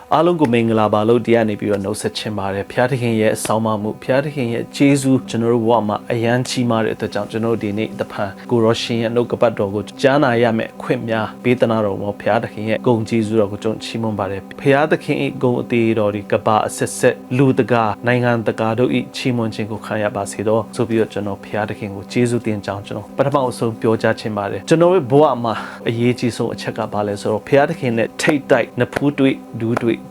အားလုံးကိုမင်္ဂလာပါလို့တရားနေပြီးတော့နှုတ်ဆက်ချင်ပါတယ်ဖျားသခင်ရဲ့ဆောင်းမမှုဖျားသခင်ရဲ့ကျေးဇူးကျွန်တော်တို့ဘဝမှာအယမ်းကြီးမားတဲ့အတွက်ကြောင့်ကျွန်တော်ဒီနေ့တဖန်ကိုရောရှင်ရဲ့နှုတ်ကပတ်တော်ကိုကြားနာရမယ့်ခွင့်များပေးသနာတော်မှာဖျားသခင်ရဲ့ဂုဏ်ကျေးဇူးတော်ကိုကျွန်တော်ချီးမွမ်းပါတယ်ဖျားသခင်၏ဂုဏ်အသေးတော်ဒီကဘာအဆက်ဆက်လူတကာနိုင်ငံတကာတို့၏ချီးမွမ်းခြင်းကိုခံရပါစေတော့ဆိုပြီးတော့ကျွန်တော်ဖျားသခင်ကိုကျေးဇူးတင်ကြောင်းကျွန်တော်ပထမအဆုံးပြောကြားချင်ပါတယ်ကျွန်တော်ရဲ့ဘဝမှာအရေးကြီးဆုံးအချက်ကဘာလဲဆိုတော့ဖျားသခင်နဲ့ထိတ်တိုက်နဖူး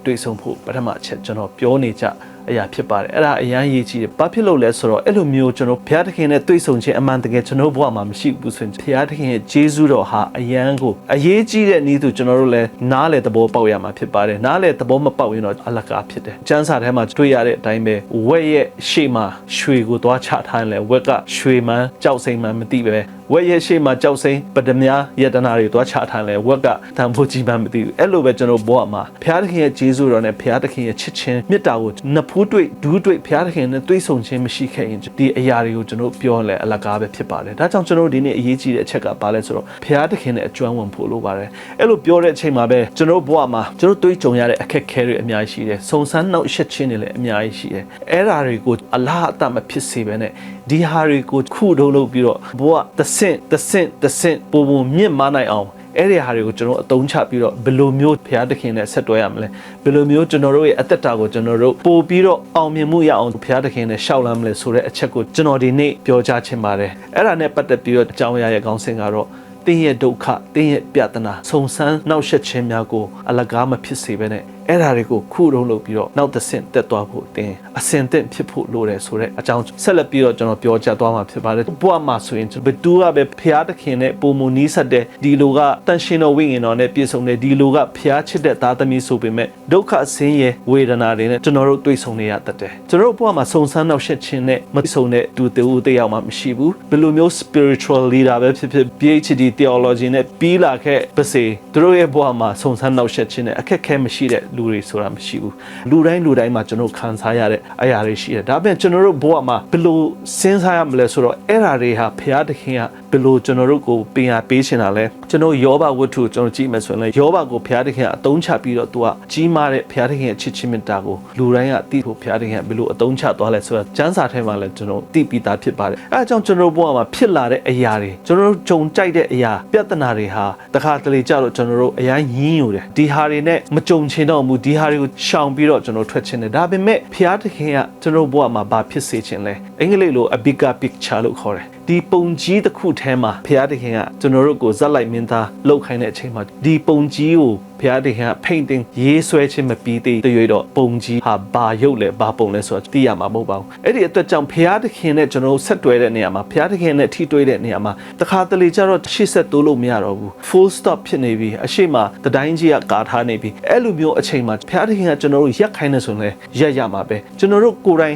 တွေ့ဆုံဖို့ပထမအချက်ကျွန်တော်ပြောနေကြအရာဖြစ်ပါတယ်အဲ့ဒါအရန်ရေးကြီးတယ်ဘာဖြစ်လို့လဲဆိုတော့အဲ့လိုမျိုးကျွန်တော်ဘုရားသခင်နဲ့တွေ့ဆုံခြင်းအမှန်တကယ်ကျွန်တော်ဘဝမှာမရှိဘူးဆိုရင်ဘုရားသခင်ရဲ့ဂျေဇုတော်ဟာအရန်ကိုအရေးကြီးတဲ့နည်းသူကျွန်တော်တို့လည်းနားလေသဘောပေါက်ရမှာဖြစ်ပါတယ်နားလေသဘောမပေါက်ရင်တော့အလကားဖြစ်တယ်ကျမ်းစာထဲမှာတွေ့ရတဲ့အတိုင်းပဲဝက်ရဲ့ရှေ့မှာရွှေကိုသွားချထားရင်လည်းဝက်ကရွှေမှန်းကြောက်စိမ်မှန်းမသိပဲဝက်ရဲ့ရှေ့မှာကြောက်စိမ်ပဒမြားယတနာတွေသွားချထားရင်လည်းဝက်ကတန်ဖို့ကြီးမှန်းမသိဘူးအဲ့လိုပဲကျွန်တော်ဘဝမှာဘုရားသခင်ရဲ့ဂျေဇုတော်နဲ့ဘုရားသခင်ရဲ့ချစ်ခြင်းမေတ္တာကိုနှစ်ဖူးတွေ့ဒူးတွေ့ဘုရားသခင်နဲ့တွေ့ဆုံခြင်းမရှိခဲ့ရင်ဒီအရာတွေကိုကျွန်တော်ပြောလဲအလကားပဲဖြစ်ပါတယ်ဒါကြောင့်ကျွန်တော်ဒီနေ့အရေးကြီးတဲ့အချက်ကဘာလဲဆိုတော့ဘုရားသခင်နဲ့အကျွမ်းဝင်ဖို့လိုပါတယ်အဲ့လိုပြောတဲ့အချိန်မှာပဲကျွန်တော်ဘဝမှာကျွန်တော်တွေ့ကြုံရတဲ့အခက်အခဲတွေအများကြီးရှိတယ်စုံစမ်းနှောက်ယှက်ခြင်းတွေလည်းအများကြီးရှိတယ်အဲ့ဓာတွေကိုအလားအတမဖြစ်စေပဲနဲ့ဒီဟာတွေကိုခုတုံးလုပ်ပြီးတော့ဘဝတဆင့်ပုံမြင့်မနိုင်အောင်အဲ့ဒီဟာတွေကိုကျွန်တော်အသုံးချပြီးတော့ဘယ်လိုမျိုးဘုရားသခင်နဲ့ဆက်တွဲရမလဲဘယ်လိုမျိုးကျွန်တော်တို့ရဲ့အသက်တာကိုကျွန်တော်တို့ပို့ပြီးတော့အောင်မြင်မှုရအောင်ဘုရားသခင်နဲ့ရှောက်လမ်းမလဲဆိုတဲ့အချက်ကိုကျွန်တော်ဒီနေ့ပြောကြားချင်ပါတယ်အဲ့ဒါနဲ့ပတ်သက်ပြီးတော့အကြောင်းအရာရဲ့ခေါင်းစဉ်ကတော့တင်းရဲ့ဒုက္ခတင်းရဲ့ပြဿနာဆုံဆန်းနှောက်ယှက်ခြင်းများကိုအလကားမဖြစ်စေဘဲနဲ့အဲ့ဓာတွေကိုခုတုံးလုပ်ပြီးတော့နောက်တစ်ဆင့်တက်သွားဖို့တင်းအစင်တက်ဖြစ်ဖို့လိုတယ်ဆိုတဲ့အကြောင်းဆက်လက်ပြီးတော့ကျွန်တော်ပြောကြားသွားမှာဖြစ်ပါတယ်ဘဝမှာဆိုရင်ဘသူကပဲဖျားသခင်နဲ့ပုံမနီးဆက်တဲ့ဒီလိုကတန်ရှင်တော်ဝိညာဉ်တော်နဲ့ပြည့်စုံတဲ့ဒီလိုကဖျားချစ်တဲ့သားသမီးဆိုပေမဲ့ဒုက္ခဆင်းရဲဝေဒနာတွေနဲ့ကျွန်တော်တို့တွေ့ဆုံနေရတတ်တယ်ကျွန်တော်တို့ဘဝမှာစုံစမ်းနှောက်ယှက်ခြင်းနဲ့မဆုံတဲ့သူတူတရားမှမရှိဘူးဘယ်လိုမျိုး spiritual leader ပဲဖြစ်ဖြစ် PhD theology နဲ့ပြီးလာခဲ့ပါစေသူတို့ရဲ့ဘဝမှာစုံစမ်းနှောက်ယှက်ခြင်းနဲ့အခက်အခဲမရှိတဲ့လူတွေဆိုတာမရှိဘူးလူတိုင်းမှာကျွန်တော်ခံစားရတဲ့အရာတွေရှိတယ်ဒါပေမဲ့ကျွန်တော်တို့ဘဝမှာဘယ်လိုစဉ်းစားရမလဲဆိုတော့အဲ့ဓာတွေဟာဘုရားသခင်ကဘယ်လိုကျွန်တော်တို့ကိုပင်အားပေးရှင်တာလဲကျွန်တော်ယောဘဝတ္ထုကျွန်တော်ကြည့်မယ်ဆိုရင်လည်းယောဘကိုဘုရားသခင်ကအသုံးချပြီးတော့သူကကြီးမားတဲ့ဘုရားသခင်ရဲ့ချစ်ချင်းမေတ္တာကိုလူတိုင်းကသိဖို့ဘုရားသခင်ကဘယ်လိုအသုံးချသွားလဲဆိုတာကျမ်းစာထဲမှာလည်းကျွန်တော်သိပြီးသားဖြစ်ပါတယ်အဲအကြောင်းကျွန်တော်ဘဝမှာဖြစ်လာတဲ့အရာတွေကျွန်တော်တို့ဂျုံကြိုက်တဲ့အရာပြဿနာတွေဟာတခါတလေကြတော့ကျွန်တော်တို့အရင်ညင်းယူတယ်ဒီဟာတွေနဲ့မကြုံချင်တော့ဘူးဒီဟာတွေကိုရှောင်ပြီးတော့ကျွန်တော်ထွက်ချင်တယ်ဒါပေမဲ့ဘုရားသခင်ကကျွန်တော်ဘဝမှာဘာဖြစ်စေချင်လဲအင်္ဂလိပ်လို a bigger picture လို့ခေါ်တယ်ဒီပုံကြီးတစ်ခုထဲမှာဘုရားသခင်ကကျွန်တော်တို့ကိုဇက်လိုက်မင်းသားလောက်ခိုင်းတဲ့အချိန်မှာဒီပုံကြီးကိုဘုရားသခင်က painting ရေးဆွဲခြင်းမပြီးသေးတဲ့ရွေးတော့ပုံကြီးဟာဘာရုပ်လဲဘာပုံလဲဆိုတာသိရမှာမဟုတ်ပါဘူးအဲ့ဒီအတွက်ကြောင့်ဘုရားသခင်နဲ့ကျွန်တော်တို့ဆက်တွဲတဲ့နေရာမှာဘုရားသခင်နဲ့ထိတွေ့တဲ့နေရာမှာတခါတလေကျတော့ရှေ့ဆက်တိုးလို့မရတော့ဘူး full stop ဖြစ်နေပြီအရှိမတတိုင်းကြီးကကာထားနေပြီအဲ့လိုမျိုးအချိန်မှာဘုရားသခင်ကကျွန်တော်တို့ရက်ခိုင်းနေဆိုရင်လည်းရက်ရမှာပဲကျွန်တော်တို့ကိုယ်တိုင်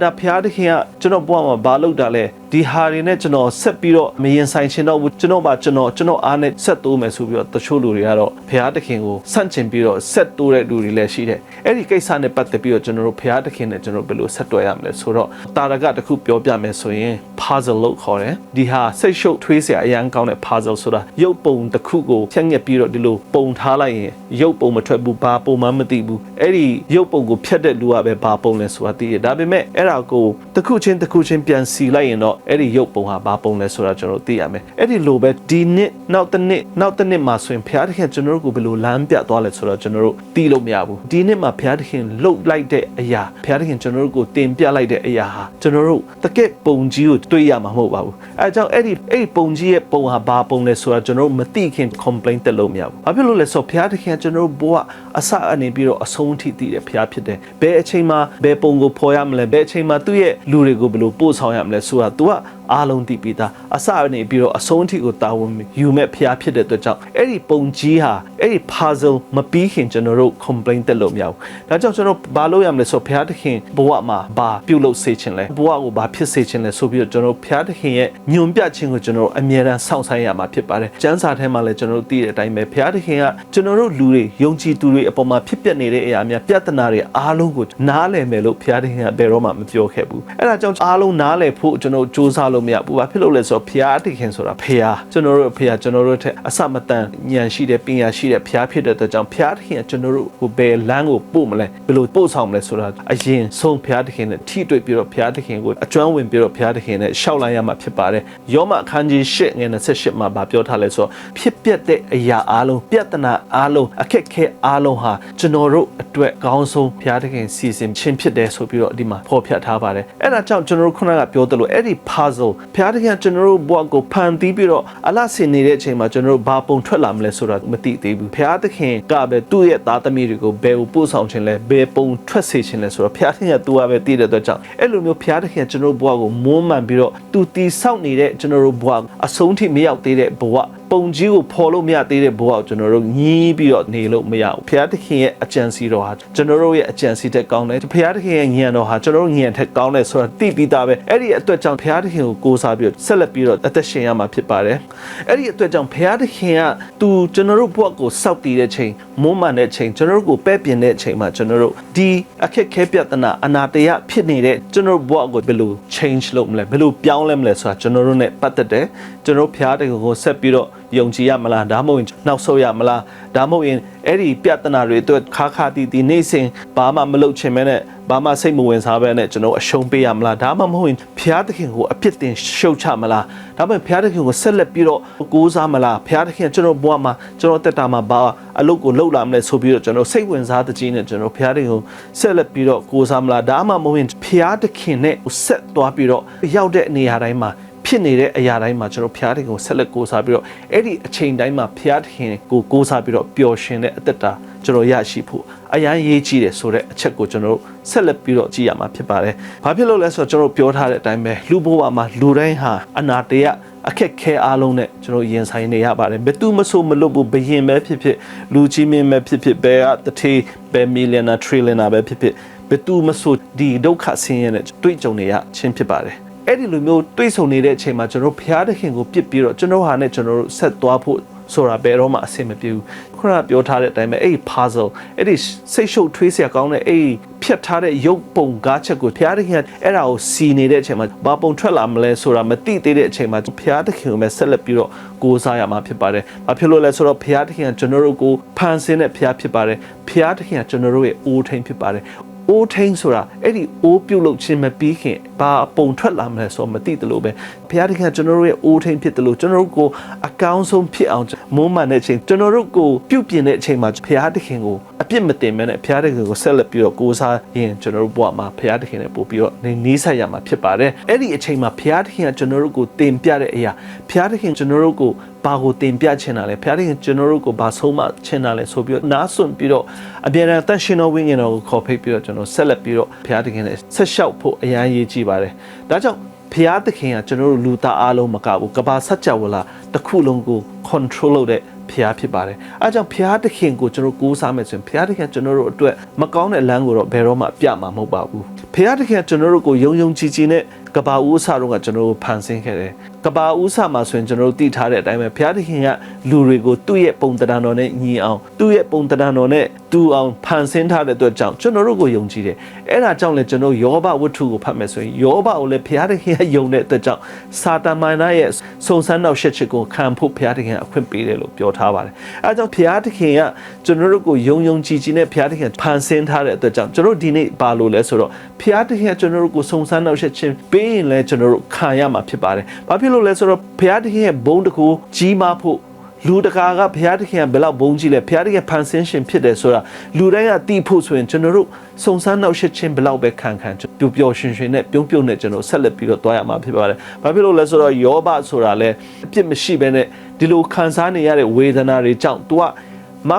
ဒါဘုရားသခင်ကကျွန်တော်ဘဝမှာဘာလုပ်တာလဲဒီဟာတွေနဲ့ကျွန်တော်ဆက်ပြီးတော့မရင်ဆိုင်ချင်တော့ဘူးကျွန်တော်အားနဲ့ဆက်တိုးမယ်ဆိုပြီးတော့တချို့လူတွေကတော့ဘုရားသခင်ကိုဆန့်ကျင်ပြီးတော့ဆက်တိုးတဲ့လူတွေလည်းရှိတယ်အဲ့ဒီကိစ္စနဲ့ပတ်သက်ပြီးတော့ကျွန်တော်တို့ဘုရားသခင်နဲ့ကျွန်တော်ဘယ်လိုဆက်တွဲရမလဲဆိုတော့တာရကတစ်ခုပြောပြမယ်ဆိုရင် puzzle လို့ခေါ်တယ်ဒီဟာစိတ်ရှုပ်ထွေးစရာအရန်ကောင်းတဲ့ puzzle ဆိုတာရုပ်ပုံတစ်ခုကိုဖြန့်ညက်ပြီးတော့ဒီလိုပုံထားလိုက်ရင်ရုပ်ပုံမထွက်ဘူးဘာပုံမှမသိဘူးအဲ့ဒီရုပ်ပုံကိုဖြတ်တဲ့လူကပဲဘာပုံလဲဆိုတာသိတယ်ဒါပေမဲ့အဲ့ဒါကိုတစ်ခုချင်းပြန်စီလိုက်ရင်တော့အဲ့ဒီရုပ်ပုံဟာဘာပုံလဲဆိုတာကျွန်တော်သိရမယ်အဲ့ဒီလိုပဲဒီနှစ်နောက်တစ်နှစ်မှာဆိုရင်ဘုရားသခင်ကျွန်တော်တို့ကိုဘယ်လိုလမ်းပြသွားလဲဆိုတော့ကျွန်တော်တို့သိလို့မရဘူးဒီနှစ်မှာဘုရားသခင်လှုပ်လိုက်တဲ့အရာဘုရားသခင်ကျွန်တော်တို့ကိုတင်ပြလိုက်တဲ့အရာဟာကျွန်တော်တို့တကယ့်ပုံကြီးကိုတွေ့ရမှာမဟုတ်ပါဘူးအဲအကြောင်းအဲ့ဒီပုံကြီးရဲ့ပုံဟာဘာပုံလဲဆိုတာကျွန်တော်တို့မသိခင် complain တက်လို့မရဘူးဘာဖြစ်လို့လဲဆိုတော့ဘုရားသခင်ကျွန်တော်တို့ဘဝအစအနေပြီးတော့အဆုံးထိတည်တဲ့ဘုရားဖြစ်တယ်ဘယ်အချိန်မှာဘယ်ပုံကိုဖော်ရမလဲဘယ်အချိန်မှာသူ့ရဲ့လူတွေကိုဘယ်လိုပို့ဆောင်ရမလဲဆိုတာ तू ကအားလုံးသိပြီးသားအစအနေပြီးတော့အဆုံးထိကိုတာဝန်ယူမဲ့ဖျားဖြစ်တဲ့အတွက်ကြောင့်အဲ့ဒီပုံကြီးဟာအဲ့ဒီ puzzle မပြီးခင်ကျွန်တော်တို့ complain တက်လို့မရဘူးဒါကြောင့်ကျွန်တော်ဘာလုပ်ရမလဲဆိုတော့ဘုရားသခင်ဘဝမှာဘာပြုလုပ်စေခြင်းလဲဘဝကိုဘာဖြစ်စေခြင်းလဲဆိုပြီးတော့ကျွန်တော်ဘုရားသခင်ရဲ့ညွန်ပြခြင်းကိုကျွန်တော်အမြဲတမ်းစောင့်ဆိုင်ရမှာဖြစ်ပါတယ်ကျမ်းစာထဲမှာလည်းကျွန်တော်တို့သိတဲ့အတိုင်းပဲဘုရားသခင်ကကျွန်တော်တို့လူတွေယုံကြည်သူတွေအပေါ်မှာဖြစ်ပျက်နေတဲ့အရာများပြဿနာတွေအားလုံးကိုနားလည်မယ်လို့ဘုရားသခင်ကဘယ်တော့မှမပြောခဲ့ဘူးအဲ့ဒါကြောင့်အားလုံးနားလည်ဖို့ကျွန်တော်စူးစမ်းလို့ လို့မရဘူးဘာဖြစ်လို့လဲဆိုတော့ဖျားတခင်ဆိုတာဖျားကျွန်တော်တို့ဖျားကျွန်တော်တို့ထက်အစမတန်ဉာဏ်ရှိတဲ့ပညာရှိတဲ့ဖျားဖြစ်တဲ့အတွက်ကြောင့်ဖျားတခင်ကကျွန်တော်တို့ကိုဘယ်လမ်းကိုပို့မလဲဘယ်လိုပို့ဆောင်မလဲဆိုတာအရင်ဆုံးဖျားတခင်နဲ့ထိတွေ့ပြီးတော့ဖျားတခင်ကိုအကျွမ်းဝင်ပြီးတော့ဖျားတခင်နဲ့ရှောက်လိုက်ရမှာဖြစ်ပါတယ်ယောမအခန်းကြီး8ငွေ28မှာဗာပြောထားလဲဆိုတော့ဖြစ်ပျက်တဲ့အရာအားလုံးပြဿနာအားလုံးအခက်ခဲအားလုံးဟာကျွန်တော်တို့အတွက်ကောင်းဆုံးဖျားတခင်စီစဉ်ခြင်းဖြစ်တယ်ဆိုပြီးတော့ဒီမှာဖော်ပြထားပါတယ်အဲ့ဒါကြောင့်ကျွန်တော်တို့ခုနကပြောသလိုအဲ့ဒီ puzzle ဖျားတခင်ကျွန်တော်တို့ဘဝကိုဖန်တီးပြီးတော့အလဆင်နေတဲ့အချိန်မှာကျွန်တော်တို့ဘာပုံထွက်လာမလဲဆိုတာမသိသေးဘူးဖျားတခင်ကပဲသူ့ရဲ့သားသမီးတွေကိုဘယ်ကိုပို့ဆောင်ခြင်းလဲဘယ်ပုံထွက်စေခြင်းလဲဆိုတော့ဖျားတခင်ကသူကပဲသိတဲ့အတွက်ကြောင့်အဲ့လိုမျိုးဖျားတခင်ကျွန်တော်တို့ဘဝကိုမွမ်းမံပြီးတော့သူတည်ဆောက်နေတဲ့ကျွန်တော်တို့ဘဝအဆုံးထိမရောက်သေးတဲ့ဘဝပုံကြီးကိုဖော်လို့မရသေးတဲ့ဘဝကိုကျွန်တော်တို့ညီးပြီးတော့နေလို့မရဘူးဖျားတခင်ရဲ့အကြံစီတော်ဟာကျွန်တော်တို့ရဲ့အကြံစီတက်ကောင်းတယ်ဖျားတခင်ရဲ့ဉာဏ်တော်ဟာကျွန်တော်တို့ဉာဏ်ထက်ကောင်းတယ်ဆိုတာသိပြီးသားပဲအဲ့ဒီအတွက်ကြောင့်ဖျားတခင်ကိုကိုးစားပြီးတော့ဆက်လက်ပြီးတော့အသက်ရှင်ရမှာဖြစ်ပါတယ်အဲ့ဒီအတွက်ကြောင့်ဖျားတခင်ကသူကျွန်တော်တို့ဘဝကိုစောက်တည်တဲ့ချိန်မွမ်းမံတဲ့ချိန်ကျွန်တော်တို့ကိုပဲ့ပြင်တဲ့ချိန်မှာကျွန်တော်တို့ဒီအခက်ခဲပြဿနာအနာတရဖြစ်နေတဲ့ကျွန်တော်တို့ဘဝကိုဘယ်လို change လုပ်မလဲဘယ်လိုပြောင်းလဲမလဲဆိုတာကျွန်တော်တို့ ਨੇ ပတ်သက်တယ်ကျွန်တော်ဖျားတခင်ကိုဆက်ပြီးတော့ယုံကြည်ရမလားဒါမှမဟုတ်နောက်ဆုတ်ရမလားဒါမှမဟုတ်ရင်အဲ့ဒီပြဿနာတွေအတွက်ခါခါတီတီနေစဉ်ဘာမှမလုပ်ချင်မဲနဲ့ဘာမှစိတ်မဝင်စားဘဲနဲ့ကျွန်တော်အရှုံးပေးရမလားဒါမှမဟုတ်ရင်ဖျားသခင်ကိုအပြစ်တင်ရှုတ်ချမလားဒါမှမဟုတ်ဖျားသခင်ကိုဆက်လက်ပြီးတော့ကိုးစားမလားဖျားသခင်ကျွန်တော်ဘဝမှာကျွန်တော်တက်တာမှာဘာအလုပ်ကိုလုပ်လာမလဲဆိုပြီးတော့ကျွန်တော်စိတ်ဝင်စားတဲ့ကြီးနဲ့ကျွန်တော်ဖျားသခင်ကိုဆက်လက်ပြီးတော့ကိုးစားမလားဒါမှမဟုတ်ရင်ဖျားသခင်နဲ့ဆက်သွားပြီးတော့ရောက်တဲ့နေရာတိုင်းမှာဖြစ်နေတဲ့အရာတိုင်းမှာကျွန်တော်ဖျားတခင်ကိုဆက်လက်ကိုးစားပြီးတော့အဲ့ဒီအချိန်တိုင်းမှာဖျားတခင်ကိုကိုးစားပြီးတော့ပျော်ရွှင်တဲ့အသက်တာကျွန်တော်ရရှိဖို့အရန်ရေးကြည့်တယ်ဆိုတဲ့အချက်ကိုကျွန်တော်ဆက်လက်ပြီးတော့ကြည့်ရမှာဖြစ်ပါတယ်။ဘာဖြစ်လို့လဲဆိုတော့ကျွန်တော်ပြောထားတဲ့အတိုင်းပဲလူဘဝမှာလူတိုင်းဟာအနာတရအခက်ခဲအားလုံးနဲ့ကျွန်တော်ရင်ဆိုင်နေရပါတယ်ဘယ်သူမဆိုမလွတ်ဘူးဘယင်ပဲဖြစ်ဖြစ်လူကြီးမင်းပဲဖြစ်ဖြစ်ဘယ်တထေးဘယ်မီလီယံနာထရီလီယံနာပဲဖြစ်ဖြစ်ဘယ်သူမဆိုဒီဒုက္ခဆင်းရဲနဲ့တွေ့ကြုံနေရခြင်းဖြစ်ပါတယ်အဲ့ဒီလိုမျိုးတွေးဆုံနေတဲ့အချိန်မှာကျွန်တော်ဘုရားသခင်ကိုပြစ်ပြီးတော့ကျွန်တော်ဟာနဲ့ကျွန်တော်တို့ဆက်သွားဖို့ဆိုတာဘယ်တော့မှအဆင်မပြေဘူးခုနကပြောထားတဲ့အတိုင်းပဲအဲ့ဒီ puzzle အဲ့ဒီစိတ်ရှုပ်ထွေးစရာကောင်းတဲ့အဲ့ဒီဖြတ်ထားတဲ့ရုပ်ပုံကားချက်ကိုဘုရားသခင်ကအဲ့ဒါကိုစီနေတဲ့အချိန်မှာဘာပုံထွက်လာမလဲဆိုတာမသိသေးတဲ့အချိန်မှာဘုရားသခင်ကိုပဲဆက်လက်ပြီးတော့ကိုးစားရမှာဖြစ်ပါတယ်။ဘာဖြစ်လို့လဲဆိုတော့ဘုရားသခင်ကကျွန်တော်တို့ကိုဖန်ဆင်းတဲ့ဘုရားဖြစ်ပါတယ်။ဘုရားသခင်ကကျွန်တော်တို့ရဲ့အိုးထိန်ဖြစ်ပါတယ်။အိုးထိန်ဆိုတာအဲ့ဒီအိုးပြုတ်လုခြင်းမပြီးခင်ဘာပုံထွက်လာမလဲဆိုတော့မသိတယ်လို့ပဲဘုရားသခင်ကျွန်တော်တို့ရဲ့အိုးထိန်ဖြစ်တယ်လို့ကျွန်တော်တို့ကိုအကောင်းဆုံးဖြစ်အောင်မွမ်းမံတဲ့အချိန်ကျွန်တော်တို့ကိုပြုတ်ပြင်တဲ့အချိန်မှာဘုရားသခင်ကိုအပြစ်မတင်မဲနဲ့ဘုရားသခင်ကိုဆက်လက်ပြီးတော့ကိုးစားရင်ကျွန်တော်တို့ဘဝမှာဘုရားသခင်နဲ့ပို့ပြီးတော့နေဆက်ရမှာဖြစ်ပါတယ်အဲ့ဒီအချိန်မှာဘုရားသခင်ကကျွန်တော်တို့ကိုတင်ပြတဲ့အရာဘုရားသခင်ကျွန်တော်တို့ကိုဘာကိုတင်ပြချင်တာလဲဘုရားသခင်ကျွန်တော်တို့ကိုဘာဆုံးမချင်တာလဲဆိုပြီးတော့နားဆွင့်ပြီးတော့အပြန်အလှန်ရှင်တော်ဝိညာဉ်တော်ကိုခေါ်ဖိတ်ပြီးတော့ကျွန်တော်ဆက်လက်ပြီးတော့ဘုရားသခင်နဲ့ဆက်လျှောက်ဖို့အရန်ရေးကြည့်ပါတယ်ဒါကြောင့်ဘုရားသခင်ကကျွန်တော်တို့လူသားအားလုံးမကဘူးကမ္ဘာစัจ java လာတစ်ခုလုံးကို control လုပ်တဲ့ဘုရားဖြစ်ပါတယ်အဲကြောင့်ဘုရားသခင်ကိုကျွန်တော်ကိုးစားမယ်ဆိုရင်ဘုရားသခင်ကျွန်တော်တို့အတွက်မကောင်းတဲ့လမ်းကိုတော့ဘယ်တော့မှပြမှာမဟုတ်ပါဘူးဘုရားသခင်ကျွန်တော်တို့ကိုယုံယုံကြည်ကြည်နဲ့ကဘာဦးအစတော့ကကျွန်တော်တို့ဖန်ဆင်းခဲ့တယ်ကဘာဦးစမှာဆိုရင်ကျွန်တော်တို့တည်ထားတဲ့အတိုင်းပဲဘုရားသခင်ကလူတွေကိုသူ့ရဲ့ပုံသဏ္ဍာန်တော်နဲ့ညီအောင်သူ့ရဲ့ပုံသဏ္ဍာန်တော်နဲ့တူအောင်ဖန်ဆင်းထားတဲ့အတွက်ကြောင့်ကျွန်တော်တို့ကိုယုံကြည်တယ်အဲ့ဒါကြောင့်လည်းကျွန်တော်ယောဘဝတ္ထုကိုဖတ်မယ်ဆိုရင်ယောဘကိုလည်းဘုရားသခင်ကယုံတဲ့အတွက်ကြောင့်စာတမန်သားရဲ့စုံစမ်းနောက်ရှက်ချက်ကိုခံဖို့ဘုရားသခင်အခွင့်ပေးတယ်လို့ပြောထားပါတယ်အဲကြောင့်ဘုရားသခင်ကကျွန်တော်တို့ကိုယုံယုံကြည်ကြည်နဲ့ဘုရားသခင်ဖန်ဆင်းထားတဲ့အတွက်ကြောင့်ကျွန်တော်ဒီနေ့ပါလို့လဲဆိုတော့ဘုရားသခင်ကကျွန်တော်တို့ကိုစုံစမ်းနောက်ရှက်ခြင်းပေးရင်လည်းကျွန်တော်တို့ခံရမှာဖြစ်ပါတယ်ဘာဖြစ်လို့လဲဆိုတော့ဘုရားသခင်ရဲ့ဘုန်းတကူကြီးမားဖို့လူတကာကဘုရားသခင်ကဘယ်လောက်ဘုန်းကြီးလဲဘုရားသခင်ဖန်ဆင်းရှင်ဖြစ်တယ်ဆိုတာလူတိုင်းကသိဖို့ဆိုရင်ကျွန်တော်တို့စုံစမ်းနောက်ရှက်ခြင်းဘယ်လောက်ပဲခံပျော်ပျော်ရွှင်ရွှင်နဲ့ပြုံးပြုံးနဲ့ကျွန်တော်ဆက်လက်ပြီးတော့တွားရမှာဖြစ်ပါတယ်။ဘာဖြစ်လို့လဲဆိုတော့ယောဘဆိုတာလဲအပြစ်မရှိဘဲနဲ့ဒီလိုခံစားနေရတဲ့ဝေဒနာတွေကြောင့် तू ကမ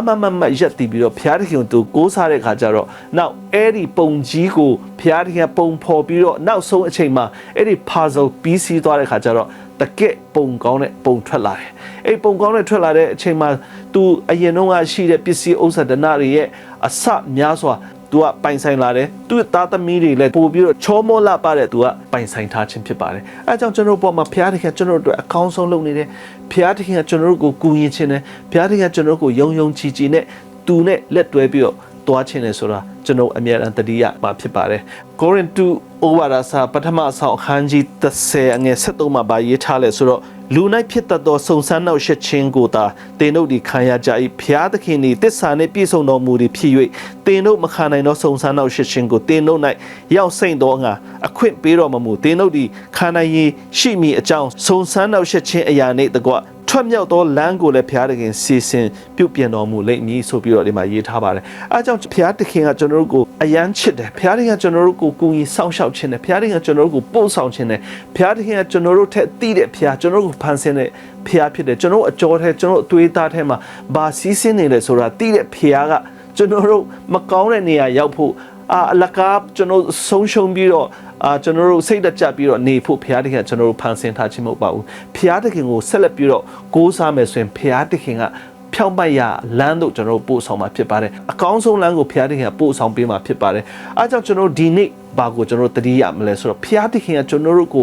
ရက်တည်ပြီးတော့ဘုရားသခင်ကို तू ကိုးစားတဲ့ခါကျတော့နောက်အဲ့ဒီပုံကြီးကိုဘုရားသခင်ပုံဖော်ပြီးတော့နောက်ဆုံးအချိန်မှာအဲ့ဒီ puzzle ပြီးစီးသွားတဲ့ခါကျတော့တကက်ပုံကောင်းတဲ့ပုံထွက်လာတယ်။အဲ့ပုံကောင်းတဲ့ထွက်လာတဲ့အချိန်မှာ तू အရင်တော့ရှိတဲ့ပစ္စည်းဥစ္စာဒနာတွေရဲ့အစများစွာသူကပိုင်ဆိုင်လာတယ်သူ့သားသမီးတွေလည်းပို့ပြီးတော့ချောမောလာပါတဲ့သူကပိုင်ဆိုင်ထားခြင်းဖြစ်ပါတယ်အဲကြောင့်ကျွန်တော်တို့ပေါ်မှာဘုရားသခင်ကျွန်တော်တို့အတွက်အကောင်းဆုံးလုပ်နေတယ်ဘုရားသခင်ကကျွန်တော်တို့ကိုကူညီခြင်းနဲ့ဘုရားသခင်ကကျွန်တော်တို့ကိုယုံယုံကြည်ကြည်နဲ့သူနဲ့လက်တွဲပြီးတော့တွားခြင်းနဲ့ဆိုတာကျွန်တော်အမြဲတမ်းတတိယမှာဖြစ်ပါတယ်ကိုရင်တူ Owarasa Patama Sao Hanji the Se and Setoma by Yetale Suro Luna Pita do Sonsano Shechingota they know the Kaya Jai Piadakini this Sane Piso no Moody Pui they know Makana no Sonsano Shechingo they know night Yao Saint Donga a quint Biro Mamu they know the Kanayi Shimi a Jones Sonsano Shechin Ayane the Gua ထွက်မြောက်သောလမ်းကိုလည်းဘုရားသခင်စီစဉ်ပြုပြင်တော်မူလိမ့်မည်ဆိုပြီးတော့ဒီမှာရေးထားပါတယ်။အဲကြောင့်ဘုရားသခင်ကကျွန်တော်တို့ကိုအယမ်းချစ်တယ်။ဘုရားသခင်ကကျွန်တော်တို့ကိုကူညီစောင့်ရှောက်ခြင်းတယ်။ဘုရားသခင်ကကျွန်တော်တို့ကိုပို့ဆောင်ခြင်းတယ်။ဘုရားသခင်ကကျွန်တော်တို့ထက်တည်တဲ့ဘုရားကျွန်တော်တို့ကိုဖန်ဆင်းတဲ့ဘုရားဖြစ်တယ်။ကျွန်တော်အကြောထဲကျွန်တော်အသွေးသားထဲမှာဘာစီးဆင်းနေလဲဆိုတာတည်တဲ့ဘုရားကကျွန်တော်တို့မကောင်းတဲ့နေရာရောက်ဖို့အလကားကျွန်တော်ဆုံးရှုံးပြီးတော့ကျွန်တော်တို့စိတ်တကြပြီးတော့နေဖို့ဘုရားသခင်ကျွန်တော်တို့ဖန်ဆင်းထားခြင်းမဟုတ်ပါဘူးဘုရားသခင်ကိုဆက်လက်ပြီးတော့ကိုးစားမယ်ဆိုရင်ဘုရားသခင်ကဖြောင့်မတ်ရလမ်းတို့ကျွန်တော်တို့ပို့ဆောင်မှာဖြစ်ပါတယ်အကောင်းဆုံးလမ်းကိုဘုရားသခင်ကပို့ဆောင်ပေးမှာဖြစ်ပါတယ်အဲကြောင့်ကျွန်တော်ဒီနေ့ဘာကိုကျွန်တော်တို့တတိယမလဲဆိုတော့ဘုရားသခင်ကကျွန်တော်တို့ကို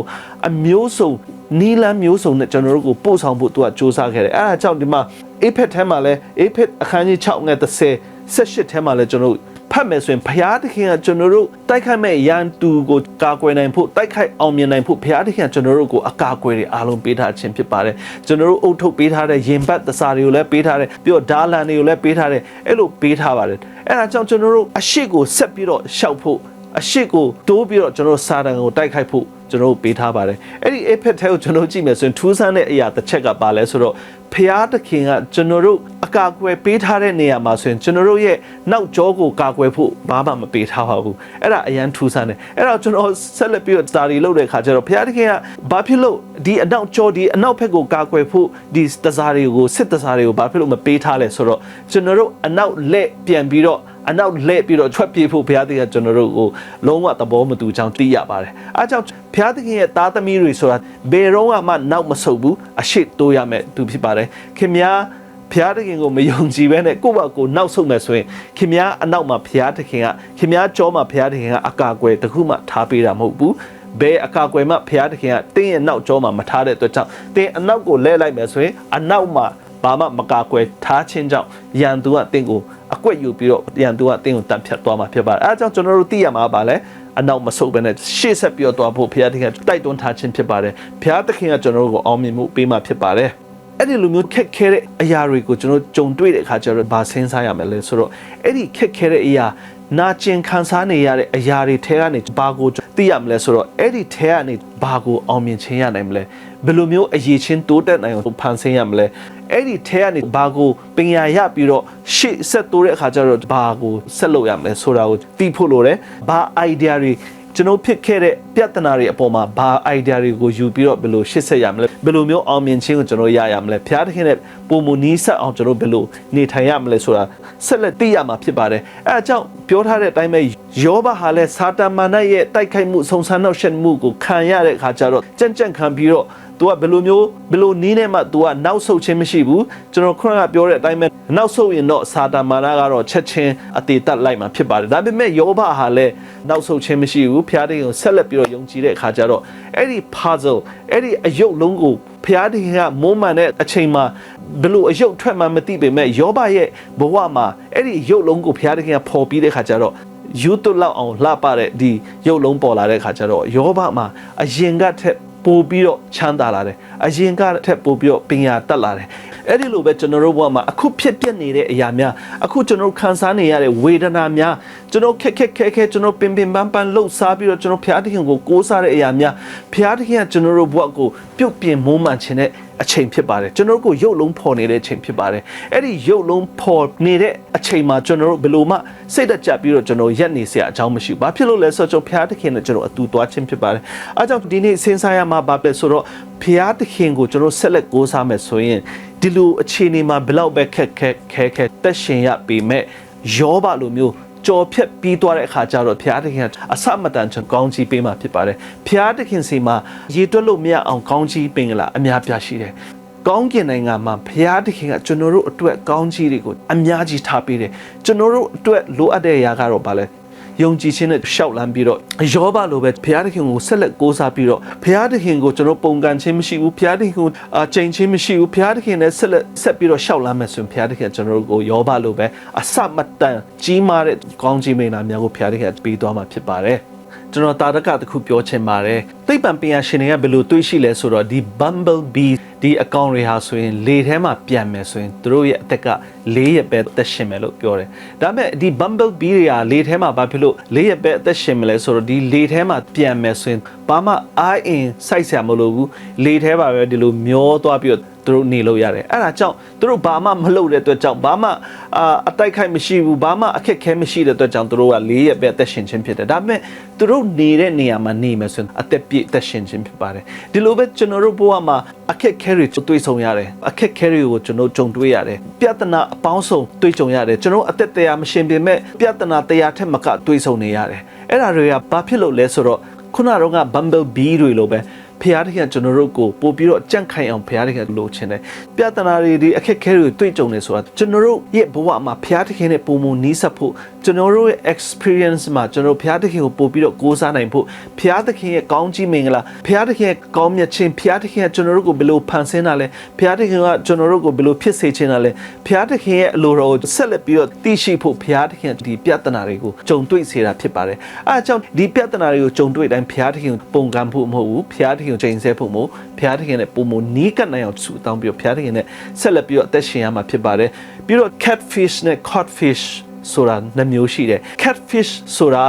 အမျိုးစုံနီလန်းမျိုးစုံနဲ့ကျွန်တော်တို့ကိုပို့ဆောင်ဖို့သူကစူးစမ်းခဲ့တယ်အဲဒါကြောင့်ဒီမှာအေဖက်ထဲမှာလဲအေဖက်အခန်းကြီး6ငယ်30 18ထဲမှာလဲကျွန်တော်တို့ဖတ်မယ်ဆိုရင်ဘုရားသခင်ကကျွန်တော်တို့တိုက်ခိုက်မဲ့ရန်သူကိုကာကွယ်နိုင်ဖို့တိုက်ခိုက်အောင်မြင်နိုင်ဖို့ဘုရားသခင်ကကျွန်တော်တို့ကိုအကာအကွယ်တွေအားလုံးပေးထားခြင်းဖြစ်ပါတယ်ကျွန်တော်တို့အုပ်ထုတ်ပေးထားတဲ့ရင်ပတ်သစာတွေကိုလည်းပေးထားတယ်ပြီးတော့ဓာလန်တွေကိုလည်းပေးထားတယ်အဲ့လိုပေးထားပါတယ်အဲ့ဒါကြောင့်ကျွန်တော်တို့အရှိကိုဆက်ပြီးတော့ရှောက်ဖို့အရှိကိုတိုးပြီးတော့ကျွန်တော်စာတန်ကိုတိုက်ခိုက်ဖို့ကျွန်တော်ပေးထားပါတယ်အဲ့ဒီအဖက်ထဲကိုကျွန်တော်ကြည့်မယ်ဆိုရင်ထူးဆန်းတဲ့အရာတစ်ချက်ကပါလဲဆိုတော့ဖျားသခင်ကကျွန်တော်တို့အကာအကွယ်ပေးထားတဲ့နေရာမှာဆိုရင်ကျွန်တော်တို့ရဲ့နောက်ကျောကိုကာကွယ်ဖို့ဘာမှမပေးထားပါဘူးအဲ့ဒါအရန်ထူးဆန်းတယ်အဲ့တော့ကျွန်တော်ဆက်လက်ပြီးတော့စာရီလုပ်တဲ့အခါကျတော့ဖျားသခင်ကဘာဖြစ်လို့ဒီအနောက်ကျောဒီအနောက်ဘက်ကိုကာကွယ်ဖို့ဒီတစားတွေကိုစစ်တစားတွေကိုဘာဖြစ်လို့မပေးထားလဲဆိုတော့ကျွန်တော်တို့အနောက်လက်ပြန်ပြီးတော့အနောက်လက်ပြီးတော့ထွက်ပြေးဖို့ဘုရားသခင်ကကျွန်တော်တို့ကိုလုံးဝသဘောမတူကြောင်းသိရပါတယ်အဲကြောင့်ဘုရားသခင်ရဲ့သားသမီးတွေဆိုတာဘယ်တော့မှနောက်မဆုတ်ဘူးအရှိတိုးရမယ်သူဖြစ်ပါတယ်ခင်ဗျားဘုရားသခင်ကိုမယုံကြည်ဘဲနဲ့ကိုယ့်ဘာကိုနောက်ဆုတ်မယ်ဆိုရင်ခင်ဗျားအနောက်မှာဘုရားသခင်ကခင်ဗျားကြောမှာဘုရားသခင်ကအကာအကွယ်တခုမှထားပေးတာမဟုတ်ဘူးဘယ်အကာအကွယ်မှဘုရားသခင်ကတင်းရဲ့နောက်ကြောမှာမထားတဲ့အတွက်ကြောင့်တင်းအနောက်ကိုလဲလိုက်မယ်ဆိုရင်အနောက်မှာဘာမှမကာကွယ်ထားခြင်းကြောင့်ရန်သူကတင်းကိုအကွက်ယူပြီးတော့ရန်သူကတင်းကိုတတ်ဖြတ်သွားမှာဖြစ်ပါတယ်အဲဒါကြောင့်ကျွန်တော်တို့သိရမှာပါလဲအနောက်မဆုတ်ဘဲနဲ့ရှေ့ဆက်ပြီးတော့သွားဖို့ဘုရားသခင်တိုက်တွန်းထားခြင်းဖြစ်ပါတယ်ဘုရားသခင်ကကျွန်တော်တို့ကိုအောင်မြင်မှုပေးမှာဖြစ်ပါတယ်အဲ့ဒီလိုမျိုးခက်ခဲတဲ့အရာတွေကိုကျွန်တော်ကြုံတွေ့တဲ့အခါကျတော့ဘာစဉ်းစားရမလဲဆိုတော့အဲ့ဒီခက်ခဲတဲ့အရာနာကျင်ခံစားနေရတဲ့အရာတွေထဲကနေဘာကိုသိရမလဲဆိုတော့အဲ့ဒီထဲကနေဘာကိုအောင်မြင်ခြင်းရနိုင်မလဲဘယ်လိုမျိုးအရေးချင်းတိုးတက်နိုင်အောင်ဖန်ဆင်းရမလဲအဲ့ဒီထဲကနေဘာကိုပညာရပြီးတော့ရှေ့ဆက်တိုးတဲ့အခါကျတော့ဘာကိုဆက်လုပ်ရမလဲဆိုတာကိုသိဖို့လိုတယ်ဘာ idea တွေကျွန်တော်ဖြစ်ခဲ့တဲ့ပြဿနာတွေအပေါ်မှာဘာ idea တွေကိုယူပြီးတော့ဘယ်လိုရှေ့ဆက်ရမလဲဘယ်လိုမျိုးအောင်မြင်ခြင်းကိုကျွန်တော်ရမလဲဘုရားသခင်နဲ့ပုံမနီးဆက်အောင်ကျွန်တော်ဘယ်လိုနေထိုင်ရမလဲဆိုတာဆက်လက်သိရမှာဖြစ်ပါတယ်အဲအကြောင်းပြောထားတဲ့အတိုင်းပဲယောဘဟာလည်းစာတမန်ရဲ့တိုက်ခိုက်မှုဆုံဆန်းနှောက်ယှက်မှုကိုခံရတဲ့အခါကျတော့ကြံ့ခံပြီးတော့သူကဘယ်လိုနီးနဲ့မှသူကနောက်ဆုတ်ခြင်းမရှိဘူးကျွန်တော်ခုနကပြောတဲ့အတိုင်းပဲနောက်ဆုတ်ရင်တော့စာတမန်ကတော့ချက်ချင်းအသေးတက်လိုက်မှာဖြစ်ပါတယ်ဒါပေမဲ့ယောဘဟာလည်းနောက်ဆုတ်ခြင်းမရှိဘူးဖျားတဲ့ကိုဆက်လက်ပြီးတော့ယုံကြည်တဲ့အခါကျတော့အဲ့ဒီ puzzle အဲ့ဒီအယုတ်လုံးကိုဖျားတဲ့ကမုန်းမှန်တဲ့အချိန်မှာဘယ်လိုအယုတ်ထွက်မှမသိပေမဲ့ယောဘရဲ့ဘဝမှာအဲ့ဒီရုပ်လုံးကိုဖျားတဲ့ကပေါ်ပြီးတဲ့အခါကျတော့ယူတုလောက်အောင်လှပတဲ့ဒီရုပ်လုံးပေါ်လာတဲ့အခါကျတော့ယောဘမှာအရင်ကထက်ပို့ပြီးတော့ချမ်းသာလာတယ်အရင်ကထက်ပို့ပြီးတော့ပညာတက်လာတယ်အဲ့ဒီလိုပဲကျွန်တော်တို့ဘဝမှာအခုဖြစ်ပျက်နေတဲ့အရာများအခုကျွန်တော်ခံစားနေရတဲ့ဝေဒနာများကျွန်တော်ခက်ကျွန်တော်ပင်ပန်းလှုပ်ရှားပြီးတော့ကျွန်တော်ဖျားသခင်ကိုကိုးစားတဲ့အရာများဖျားသခင်ကကျွန်တော်တို့ဘဝကိုပြုတ်ပြင်မုန်းမှန်ခြင်းတဲ့အချိန်ဖြစ်ပါတယ်ကျွန်တော်တို့ကိုရုပ်လုံးဖော်နေတဲ့အချိန်ဖြစ်ပါတယ်အဲ့ဒီရုပ်လုံးဖော်နေတဲ့အချိန်မှာကျွန်တော်တို့ဘယ်လိုမှစိတ်တကြပြီးတော့ကျွန်တော်ရက်နေစရာအကြောင်းမရှိဘူးဘာဖြစ်လို့လဲဆိုတော့ကျွန်တော်ဖျားသခင်နဲ့ကျွန်တော်အတူသွားခြင်းဖြစ်ပါတယ်အားကြောင့်ဒီနေ့စဉ်းစားရမှာဘာပဲဆိုတော့ဖျားသခင်ကိုကျွန်တော်ဆက်လက်ကိုးစားမယ်ဆိုရင်ဒီလိုအခြေအနေမှာဘလောက်ပဲခက်တက်ရှင်ရပေမဲ့ယောဘလိုမျိုးကြော်ဖြတ်ပြီးသွားတဲ့အခါကျတော့ဘုရားသခင်အစမတန်ချွန်ကောင်းကြီးပေးမှာဖြစ်ပါတယ်ဘုရားသခင်စီမှာရေတွက်လို့မရအောင်ကောင်းကြီးပင်ကလာအများပြရှိတယ်ကောင်းကင်နိုင်ငံမှာဘုရားသခင်ကကျွန်တော်တို့အတွက်ကောင်းကြီးတွေကိုအများကြီးထားပေးတယ်ကျွန်တော်တို့အတွက်လိုအပ်တဲ့အရာကတော့ဘာလဲယုံကြည်ခြင်းနဲ့ရှောက်လန်းပြီးတော့ယောဘလိုပဲဘုရားသခင်ကိုဆက်လက်ကိုးစားပြီးတော့ဘုရားသခင်ကိုကျွန်တော်ပုံကန်ခြင်းမရှိဘူးဘုရားသခင်ကိုချိန်ချင်းမရှိဘူးဘုရားသခင်နဲ့ဆက်ပြီးတော့ရှောက်လန်းမယ်ဆိုရင်ဘုရားသခင်ကျွန်တော်တို့ကိုယောဘလိုပဲအစမတန်ကြီးမားတဲ့ကောင်းကြီးမင်္ဂလာများကိုဘုရားသခင်ပေးသွားမှာဖြစ်ပါတယ် ကျွန်တော်တာရကတစ်ခုပြောချင်ပါတယ်သိပ္ပံပညာရှင်တွေကဘယ်လိုတွေးရှိလဲဆိုတော့ဒီ Bumblebee ဒီအကောင်တွေဟာဆိုရင်လေထဲမှာပြန်မယ်ဆိုရင်သူတို့ရဲ့အသက်က4ရက်ပဲအသက်ရှင်မယ်လို့ပြောတယ်ဒါပေမဲ့ဒီ Bumblebee တွေကလေထဲမှာဘာဖြစ်လို့4ရက်ပဲအသက်ရှင်မလဲဆိုတော့ဒီလေထဲမှာပြန်မယ်ဆိုရင်ဘာမှအားအင်စိုက်ဆရာမလိုဘူးလေထဲပါပဲဒီလိုမျောသွားပြီးတော့သူတို့နေလို့ရတယ်အဲ့ဒါကြောင့်သူတို့ဘာမှမလုပ်တဲ့အတွက်ကြောင့်ဘာမှအတိုက်ခိုက်မရှိဘူးဘာမှအခက်ခဲမရှိတဲ့အတွက်ကြောင့်သူတို့က4ရက်ပဲအသက်ရှင်ခြင်းဖြစ်တယ်ဒါပေမဲ့သူတို့နေတဲ့နေရာမှာနေမယ်ဆိုရင်အသက်ပြည့်အသက်ရှင်ခြင်းဖြစ်ပါတယ်ဒီလိုပဲကျွန်တော်တို့ဘဝမှာအခက်ခဲတွေတွေ့ဆုံရတယ်အခက်ခဲတွေကိုကျွန်တော်ကြုံတွေ့ရတယ်ပြဿနာအပေါင်းစုံတွေ့ကြုံရတယ်ကျွန်တော်အသက်တရားမရှင်ပေမဲ့ပြဿနာတရားထက်မကတွေ့ဆုံနေရတယ်အဲ့ဒါတွေကဘာဖြစ်လို့လဲဆိုတော့ခုနကတော့က Bumblebee တွေလိုပဲဖျားတခင်ကျွန်တော်တို့ကိုပို့ပြီးတော့ကြန့်ခိုင်အောင်ဖျားတခင်လိုချင်တယ်ပြဿနာတွေဒီအခက်ခဲတွေတွေ့ကြုံနေဆိုတာကျွန်တော်တို့ရဲ့ဘဝမှာဖျားတခင်နဲ့ပုံမနီးစပ်ဖို့ကျွန်တော်တို့ရဲ့ experience မှာကျွန်တော်ဖျားတခင်ကိုပို့ပြီးတော့ကိုးစားနိုင်ဖို့ဖျားတခင်ရဲ့ကောင်းကြီးမင်္ဂလာဖျားတခင်ရဲ့ကောင်းမြတ်ခြင်းဖျားတခင်ကကျွန်တော်တို့ကိုဘယ်လိုဖန်ဆင်းတာလဲဖျားတခင်ကကျွန်တော်တို့ကိုဘယ်လိုဖြစ်စေချင်တာလဲဖျားတခင်ရဲ့အလိုတော်ကိုဆက်လက်ပြီးတော့သိရှိဖို့ဖျားတခင်ဒီပြဿနာတွေကိုကြုံတွေ့စေတာဖြစ်ပါတယ်အဲအကြောင်းဒီပြဿနာတွေကိုကြုံတွေ့တိုင်းဖျားတခင်ပုံကံဖို့မဟုတ်ဘူးဖျားတခင်ချိန်ဆဖို့မို့ဖျားတခင်နဲ့ပုံမနီးကပ်နိုင်အောင်ဆူတောင်းပြီးတော့ဖျားတခင်နဲ့ဆက်လက်ပြီးတော့အသက်ရှင်ရမှာဖြစ်ပါတယ်ပြီးတော့ catfish နဲ့ codfish ဆိုတာနှမျိုးရှိတယ် catfish ဆိုတ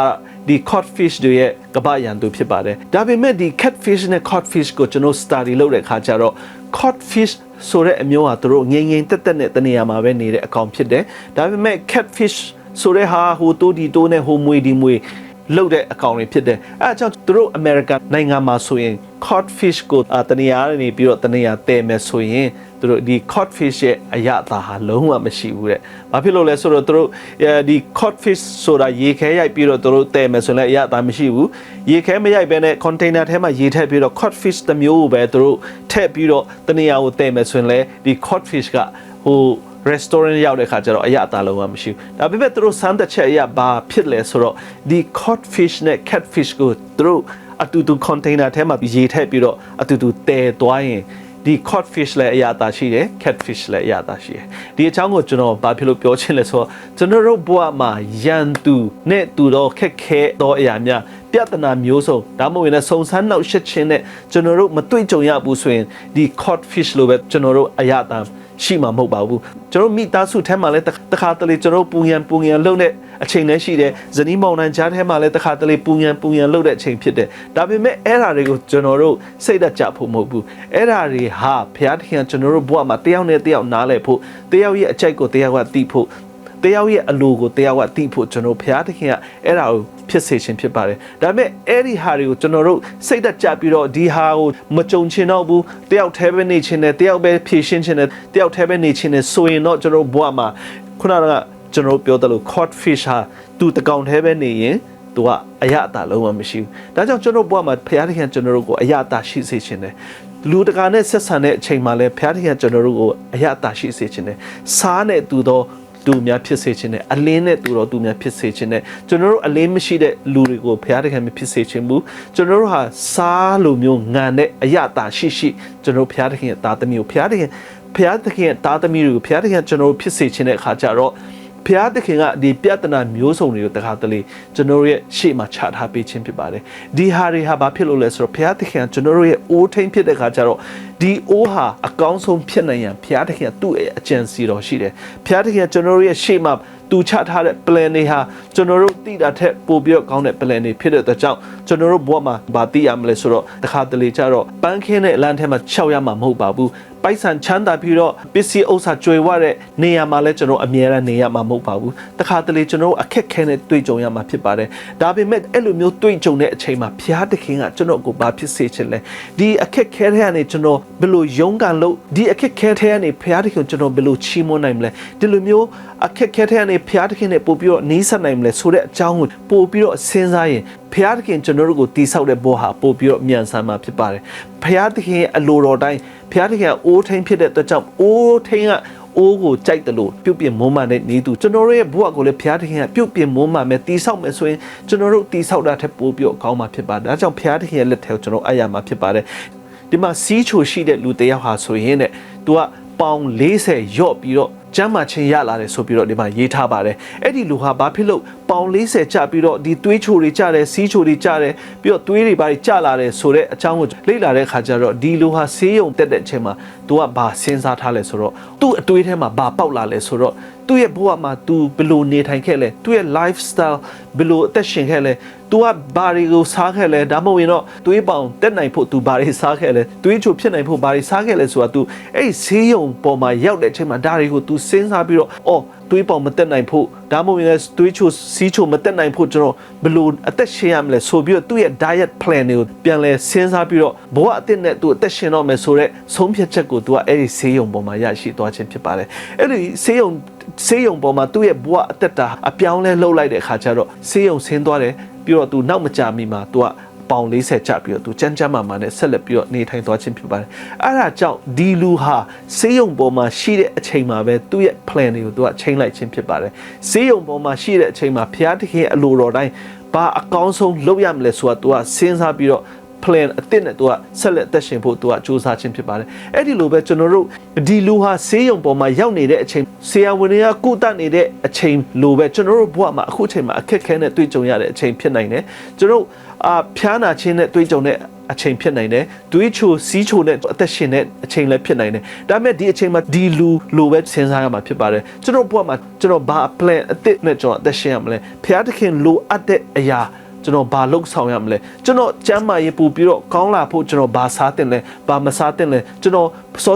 ာဒီ codfish တွေရဲ့ကပ္ပယံသူဖြစ်ပါတယ်ဒါပေမဲ့ဒီ catfish နဲ့ codfish ကိုကျွန်တော် study လုပ်တဲ့အခါကျတော့ codfish ဆိုတဲ့အမျိုးဟာသူတို့ငိမ့်ငိမ့်တက်တက်နဲ့တနေရာမှာပဲနေတဲ့အကောင်ဖြစ်တယ်ဒါပေမဲ့ catfish ဆိုတဲ့ဟာဟိုတိုးဒီတိုးနဲ့ဟိုမွေဒီမွေလောက်တဲ့အကောင်တွေဖြစ်တယ်အဲအကြောင်းသူတို့အမေရိကန်နိုင်ငံမှာဆိုရင် codfish ကိုတနေရာနေပြီးတော့တနေရာတည်မယ်ဆိုရင်သူတို့ဒီ codfish ရဲ့အရသာဟာလုံးဝမရှိဘူးတဲ့။ဘာဖြစ်လို့လဲဆိုတော့သူတို့ဒီ codfish ဆိုတာရေခဲရိုက်ပြီးတော့သူတို့တည်မယ်ဆိုရင်လည်းအရသာမရှိဘူး။ရေခဲမရိုက်ဘဲနဲ့ container ထဲမှာရေထည့်ပြီးတော့ codfish တစ်မျိုးကိုပဲသူတို့ထည့်ပြီးတော့တနေရာကိုတည်မယ်ဆိုရင်လည်းဒီ codfish ကဟိုrestaurant ရောက်တဲ့ခါကျတော့အရအသားလုံးဝမရှိဘူးဒါပေမဲ့သူတို့စမ်းသပ်ချက်အရဘာဖြစ်လဲဆိုတော့ဒီ codfish နဲ့ catfish ကိုသူတို့အတူတူ container ထဲမှာရေထည့်ပြီးတော့အတူတူတည်သွားရင်ဒီ codfish လည်းအရသာရှိတယ် catfish လည်းအရသာရှိတယ်ဒီအကြောင်းကိုကျွန်တော်ဘာဖြစ်လို့ပြောချင်လဲဆိုတော့ကျွန်တော်တို့ဘဝမှာရန်သူနဲ့တူတော့ခက်ခဲတော့အရာများပြဿနာမျိုးစုံဒါမှမဟုတ်ရင်စုံစမ်းနှောက်ယှက်ခြင်းနဲ့ကျွန်တော်တို့မတွေ့ကြုံရဘူးဆိုရင်ဒီ codfish လိုပဲကျွန်တော်တို့အရသာရှိမှာမဟုတ်ပါဘူးကျွန်တော်မိသားစုထဲမှာလည်းတခါတလေကျွန်တော်ပူရန်လုပ်တဲ့အချိန်လည်းရှိတယ်ဇနီးမောင်နှံကြားထဲမှာလည်းတခါတလေပူရန်လုပ်တဲ့အချိန်ဖြစ်တယ်ဒါပေမဲ့အဲ့ဓာတွေကိုကျွန်တော်တို့စိတ်သက်ကြဖို့မဟုတ်ဘူးအဲ့ဓာတွေဟာဘုရားသခင်ကျွန်တော်တို့ဘဝမှာတယောက်နဲ့တယောက်နားလည်ဖို့တယောက်ရဲ့အကြိုက်ကိုတယောက်ကသိဖို့တယောက်ရဲ့အလိုကိုတယောက်ကသိဖို့ကျွန်တော်ဘုရားသခင်ကအဲ့ဓာကိုဖြစ်စေခြင်းဖြစ်ပါတယ်ဒါပေမဲ့အဲ့ဒီဟာတွေကိုကျွန်တော်တို့စိတ်သက်ကြပြီးတော့ဒီဟာကိုမကြုံချင်တော့ဘူးတယောက်တည်းပဲနေချင်တယ်တယောက်ပဲဖြည့်ရှင်းချင်တယ်တယောက်တည်းပဲနေချင်တယ်ဆိုရင်တော့ကျွန်တော်ဘဝမှာခုနကကျွန်တော်ပြောတယ်လို့ codfish ဟာသူတကောင်တည်းပဲနေရင်သူကအရအတာလုံးဝမရှိဘူးဒါကြောင့်ကျွန်တော်ဘဝမှာဘုရားသခင်ကျွန်တော်တို့ကိုအရအတာရှိစေခြင်းတယ်လူတကာနဲ့ဆက်ဆံတဲ့အချိန်မှာလည်းဘုရားသခင်ကျွန်တော်တို့ကိုအရအတာရှိစေခြင်းတယ်စားနဲ့တူသောသူများဖြစ်စေခြင်းနဲ့အလင်းနဲ့တူတော်သူများဖြစ်စေခြင်းနဲ့ကျွန်တော်တို့အလင်းမရှိတဲ့လူတွေကိုဘုရားသခင်မဖြစ်စေခြင်းဘူးကျွန်တော်တို့ဟာစားလိုမျိုးငံတဲ့အရတာရှိကျွန်တော်ဘုရားသခင်ရဲ့သားသမီးကိုဘုရားသခင်ရဲ့သားသမီးတွေကိုဘုရားသခင်ကျွန်တော်တို့ဖြစ်စေခြင်းတဲ့အခါကျတော့ဘုရားသခင်ကဒီပြဿနာမျိုးစုံတွေကိုတခါတလေကျွန်တော်ရဲ့ရှေ့မှာချထားပေးခြင်းဖြစ်ပါတယ်ဒီဟာတွေဟာဘာဖြစ်လို့လဲဆိုတော့ဘုရားသခင်ကကျွန်တော်ရဲ့အိုးထိန်ဖြစ်တဲ့ခါကျတော့ဒီအိုးဟာအကောင်းဆုံးဖြစ်နိုင်ရန်ဘုရားသခင်ကသူ့ရဲ့အကြံစီတော်ရှိတယ်ဘုရားသခင်ကကျွန်တော်ရဲ့ရှေ့မှာသူချထားတဲ့ plan တွေဟာကျွန်တော်တို့သိတာထက်ပိုပြီးတော့ကောင်းတဲ့ plan တွေဖြစ်တဲ့အတွက်ကြောင့်ကျွန်တော်တို့ဘဝမှာဗာသိရမလဲဆိုတော့တခါတလေကျတော့ပန်းခင်းတဲ့အလန့်ထဲမှာခြောက်ရမှာမဟုတ်ပါဘူးပိုက်ဆံချမ်းသာပြီးတော့ပစ္စည်းဥစ္စာကြွယ်ဝတဲ့နေရာမှာလည်းကျွန်တော်အမြဲတမ်းနေရမှာမဟုတ်ပါဘူးတခါတလေကျွန်တော်အခက်ခဲနဲ့တွေ့ကြုံရမှာဖြစ်ပါတယ်ဒါပေမဲ့အဲ့လိုမျိုးတွေ့ကြုံတဲ့အချိန်မှာဘုရားသခင်ကကျွန်တော်ကိုဘာဖြစ်စေချင်လဲဒီအခက်ခဲတွေကနေကျွန်တော်ဘယ်လိုရုန်းကန်လို့ဒီအခက်ခဲတွေကနေဘုရားသခင်ကျွန်တော်ဘယ်လိုချီးမွမ်းနိုင်မလဲဒီလိုမျိုးအခက်ခဲတွေကနေဘုရားသခင်နဲ့ပို့ပြီးတော့နီးစပ်နိုင်မလဲဆိုတဲ့အကြောင်းကိုပို့ပြီးတော့စဉ်းစားရင်ဘုရားသခင်ကျွန်တော်တို့ကိုတည်ဆောက်တဲ့ဘောဟာပို့ပြီးတော့မြန်ဆန်မှာဖြစ်ပါတယ်ဘုရားသခင်ရဲ့အလိုတော်တိုင်းဘုရားသခင်အိုးထိန်ဖြစ်တဲ့အတွက်ကြောင့်အိုးထိန်ကအိုးကိုကြိုက်တယ်လို့ပြုတ်ပြင်းမွမ်းမတဲ့နေသူကျွန်တော်တို့ရဲ့ဘဝကိုလည်းဘုရားသခင်ကပြုတ်ပြင်းမွမ်းမမယ်တည်ဆောက်မယ်ဆိုရင်ကျွန်တော်တို့တည်ဆောက်တာထက်ပိုပြီးတော့ကောင်းမှာဖြစ်ပါတယ်ဒါကြောင့်ဘုရားသခင်ရဲ့လက်ထဲကိုကျွန်တော်အပ်ရမှာဖြစ်ပါတယ်ဒီမှာစီးချိုရှိတဲ့လူတစ်ယောက်ဟာဆိုရင်တဲ့သူကပေါင်40ယော့ပြီးတော့ကျမ်းမာခြင်းရလာတယ်ဆိုပြီးတော့ဒီမှာရေးထားပါတယ်အဲ့ဒီလူဟာဘာဖြစ်လို့ ပေါင်40ကျပြီးတော့ဒီသွေးချိုတွေကျတယ်စီးချိုတွေကျတယ်ပြီးတော့သွေးတွေပါကျလာတယ်ဆိုတဲ့အကြောင်းကိုလေ့လာတဲ့ခါကျတော့ဒီလူဟာဆေးရုံတက်တဲ့အချိန်မှာ तू ကဘာစဉ်းစားထားလဲဆိုတော့သူ့အတွေးထဲမှာဘာပေါက်လာလဲဆိုတော့သူ့ရဲ့ဘဝမှာ तू ဘယ်လိုနေထိုင်ခဲ့လဲသူ့ရဲ့ lifestyle ဘယ်လိုအသက်ရှင်ခဲ့လဲ तू ကဘာတွေကိုစားခဲ့လဲဒါမှမဟုတ်ရင်တော့သွေးပေါင်တက်နိုင်ဖို့ तू ဘာတွေစားခဲ့လဲသွေးချိုဖြစ်နိုင်ဖို့ဘာတွေစားခဲ့လဲဆိုတာ तू အဲ့ဒီဆေးရုံပေါ်မှာရောက်တဲ့အချိန်မှာဒါတွေကို तू စဉ်းစားပြီးတော့အော်သွေးပေါင်မတက်နိုင်ဖို့ဒါမှမဟုတ်ရင်သွေးချိုစီးချိုမတက်နိုင်ဖို့ကျွန်တော်ဘယ်လိုအသက်ရှင်ရမလဲဆိုပြီးတော့သူ့ရဲ့ diet plan တွေကိုပြန်လဲစဉ်းစားပြီးတော့ဘဝအသစ်နဲ့ तू အသက်ရှင်တော့မယ်ဆိုတဲ့ဆုံးဖြတ်ချက်ကို तू ကအဲ့ဒီဆေးရုံပေါ်မှာရရှိသွားခြင်းဖြစ်ပါတယ်အဲ့ဒီဆေးရုံပေါ်မှာသူ့ရဲ့ဘဝအသက်တာအပြောင်းလဲလှုပ်လိုက်တဲ့အခါကျတော့ဆေးရုံဆင်းသွားတယ်ပြီးတော့ तू နောက်မကြာမီမှာ तू ကပေါင်40ကျပြီးတော့ तू ကြမ်းမာမာနဲ့ဆက်လက်ပြီးတော့နေထိုင်သွားခြင်းဖြစ်ပါတယ်အဲ့ဒါကြောင့်ဒီလူဟာဆေးရုံပေါ်မှာရှိတဲ့အချိန်မှာပဲသူ့ရဲ့ plan တွေကို तू ကချိန်လိုက်ခြင်းဖြစ်ပါတယ်ဆေးရုံပေါ်မှာရှိတဲ့အချိန်မှာဘုရားသခင်အလိုတော်တိုင်းဘာအကောင်းဆုံးလုပ်ရမလဲဆိုတာ तू ကစဉ်းစားပြီးတော့plan အသစ်နဲ့ तू ကဆက်လက်သက်ရှင်ဖို့ तू ကစူးစမ်းခြင်းဖြစ်ပါတယ်အဲ့ဒီလိုပဲကျွန်တော်တို့ဒီလူဟာဆေးရုံပေါ်မှာရောက်နေတဲ့အချိန်ဆရာဝန်တွေကကုသနေတဲ့အချိန်လိုပဲကျွန်တော်တို့ဘဝမှာအခုအချိန်မှာအခက်ခဲနဲ့တွေ့ကြုံရတဲ့အချိန်ဖြစ်နိုင်တယ်ကျွန်တော်ဖျားနာခြင်းနဲ့တွေ့ကြုံတဲ့အချိန်ဖြစ်နိုင်တယ်တွေးချိုစီးချိုနဲ့အသက်ရှင်တဲ့အချိန်လည်းဖြစ်နိုင်တယ်ဒါပေမဲ့ဒီအချိန်မှာဒီလူလိုပဲစဉ်းစားရမှာဖြစ်ပါတယ်ကျွန်တော်ဘဝမှာကျွန်တော်ဘာ plan အသစ်နဲ့ကျွန်တော်အသက်ရှင်ရမလဲဖျားသခင်လိုအပ်တဲ့အရာကျွန်တော်ဘာလုပ်ဆောင်ရမလဲကျွန်တော်ကျမ်းမာရေးပူပြီးတော့ကောင်းလာဖို့ကျွန်တော်ဘာစားတင်လဲဘာမစားတင်လဲကျွန်တော်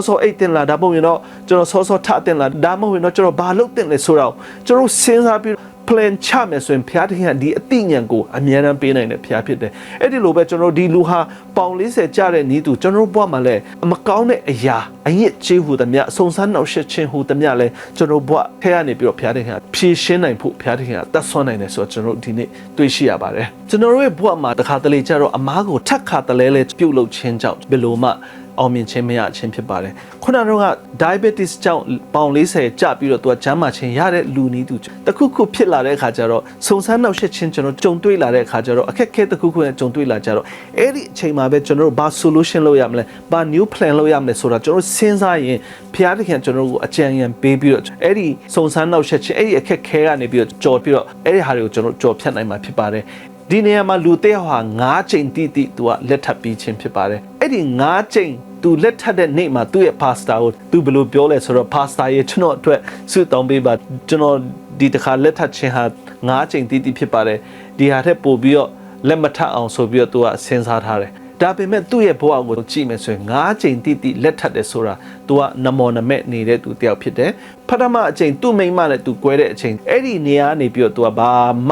စောအိတ်တင်လာဒါမှမဟုတ်ရင်တော့ကျွန်တော်စောထတင်လာဒါမှမဟုတ်ရင်တော့ကျွန်တော်ဘာလုပ်တင်လဲဆိုတော့ကျွန်တော်စဉ်းစားပြီးplan ချမယ်ဆိုရင်ဘုရားသခင်ကဒီအသိဉာဏ်ကိုအမြဲတမ်းပေးနိုင်တဲ့ဘုရားဖြစ်တယ်အဲ့ဒီလိုပဲကျွန်တော်ဒီလူဟာပေါင်40ကျတဲ့နီးသူကျွန်တော်ဘဝမှာလည်းမကောင်းတဲ့အရာအညစ်အကြေးဟူသမျှစုံစမ်းနှောက်ယှက်ခြင်းဟူသမျှလည်းကျွန်တော်ဘဝထဲကနေပြီးတော့ဘုရားသခင်ကဖြေရှင်းနိုင်ဖို့ဘုရားသခင်ကတတ်ဆွမ်းနိုင်တယ်ဆိုတော့ကျွန်တော်ဒီနေ့တွေ့ရှိရပါတယ်ကျွန်တော်တို့ရဲ့ဘဝမှာတစ်ခါတလေကျတော့အမားကိုထပ်ခါတလဲလဲပြုတ်လုခြင်းကြောင့်ဘယ်လိုမှအောင်မြင်ခြင်းမရခြင်းဖြစ်ပါတယ်ခုနကတော့ diabetes ကြောင့်ပေါင်40ကျပြီးတော့သူကကျန်းမာခြင်းရတဲ့လူနည်းသူတခုခုဖြစ်လာတဲ့အခါကျတော့စုံစမ်းနှောက်ယှက်ခြင်းကျွန်တော်ကြုံတွေ့လာတဲ့အခါကျတော့အခက်အခဲတခုခုနဲ့ကြုံတွေ့လာကြတော့အဲ့ဒီအချိန်မှာပဲကျွန်တော်တို့ဘာ solution လုပ်ရမလဲဘာ new plan လုပ်ရမလဲဆိုတာကျွန်တော်စဉ်းစားရင်ဘုရားသခင်ကျွန်တော်တို့ကိုအကြံဉာဏ်ပေးပြီးတော့အဲ့ဒီစုံစမ်းနှောက်ယှက်ခြင်းအဲ့ဒီအခက်အခဲကနေပြီးတော့ကြော်ပြီးတော့အဲ့ဒီဟာတွေကိုကျွန်တော်ကြော်ဖြတ်နိုင်မှာဖြစ်ပါတယ်ဒီနေရာမှာလူတစ်ယောက်ဟာ9ချိန်တိတိသူကလက်ထပ်ပြီးခြင်းဖြစ်ပါတယ်အဲ့ဒီ9ချိန်သူလက်ထပ်တဲ့နေ့မှာသူ့ရဲ့ pastor ကိုသူဘယ်လိုပြောလဲဆိုတော့ pastor ရဲ့ကျွန်တော်အတွက်ဆုတောင်းပေးပါကျွန်တော်ဒီတစ်ခါလက်ထပ်ခြင်းဟာ9ချိန်တိတိဖြစ်ပါတယ်ဒီဟာထက်ပိုပြီးတော့လက်မထပ်အောင်ဆိုပြီးတော့သူကစဉ်းစားထားတယ်ဒါပေမဲ့သူ့ရဲ့ဘဝကိုကြည့်မယ်ဆိုရင်9ချိန်တိတိလက်ထပ်တယ်ဆိုတာသူကနမောနမဲ့နေတဲ့သူတယောက်ဖြစ်တယ်ပထမအချိန်သူ့မိန်းမနဲ့သူကွဲတဲ့အချိန်အဲ့ဒီနေရာနေပြီးတော့သူကဘာမ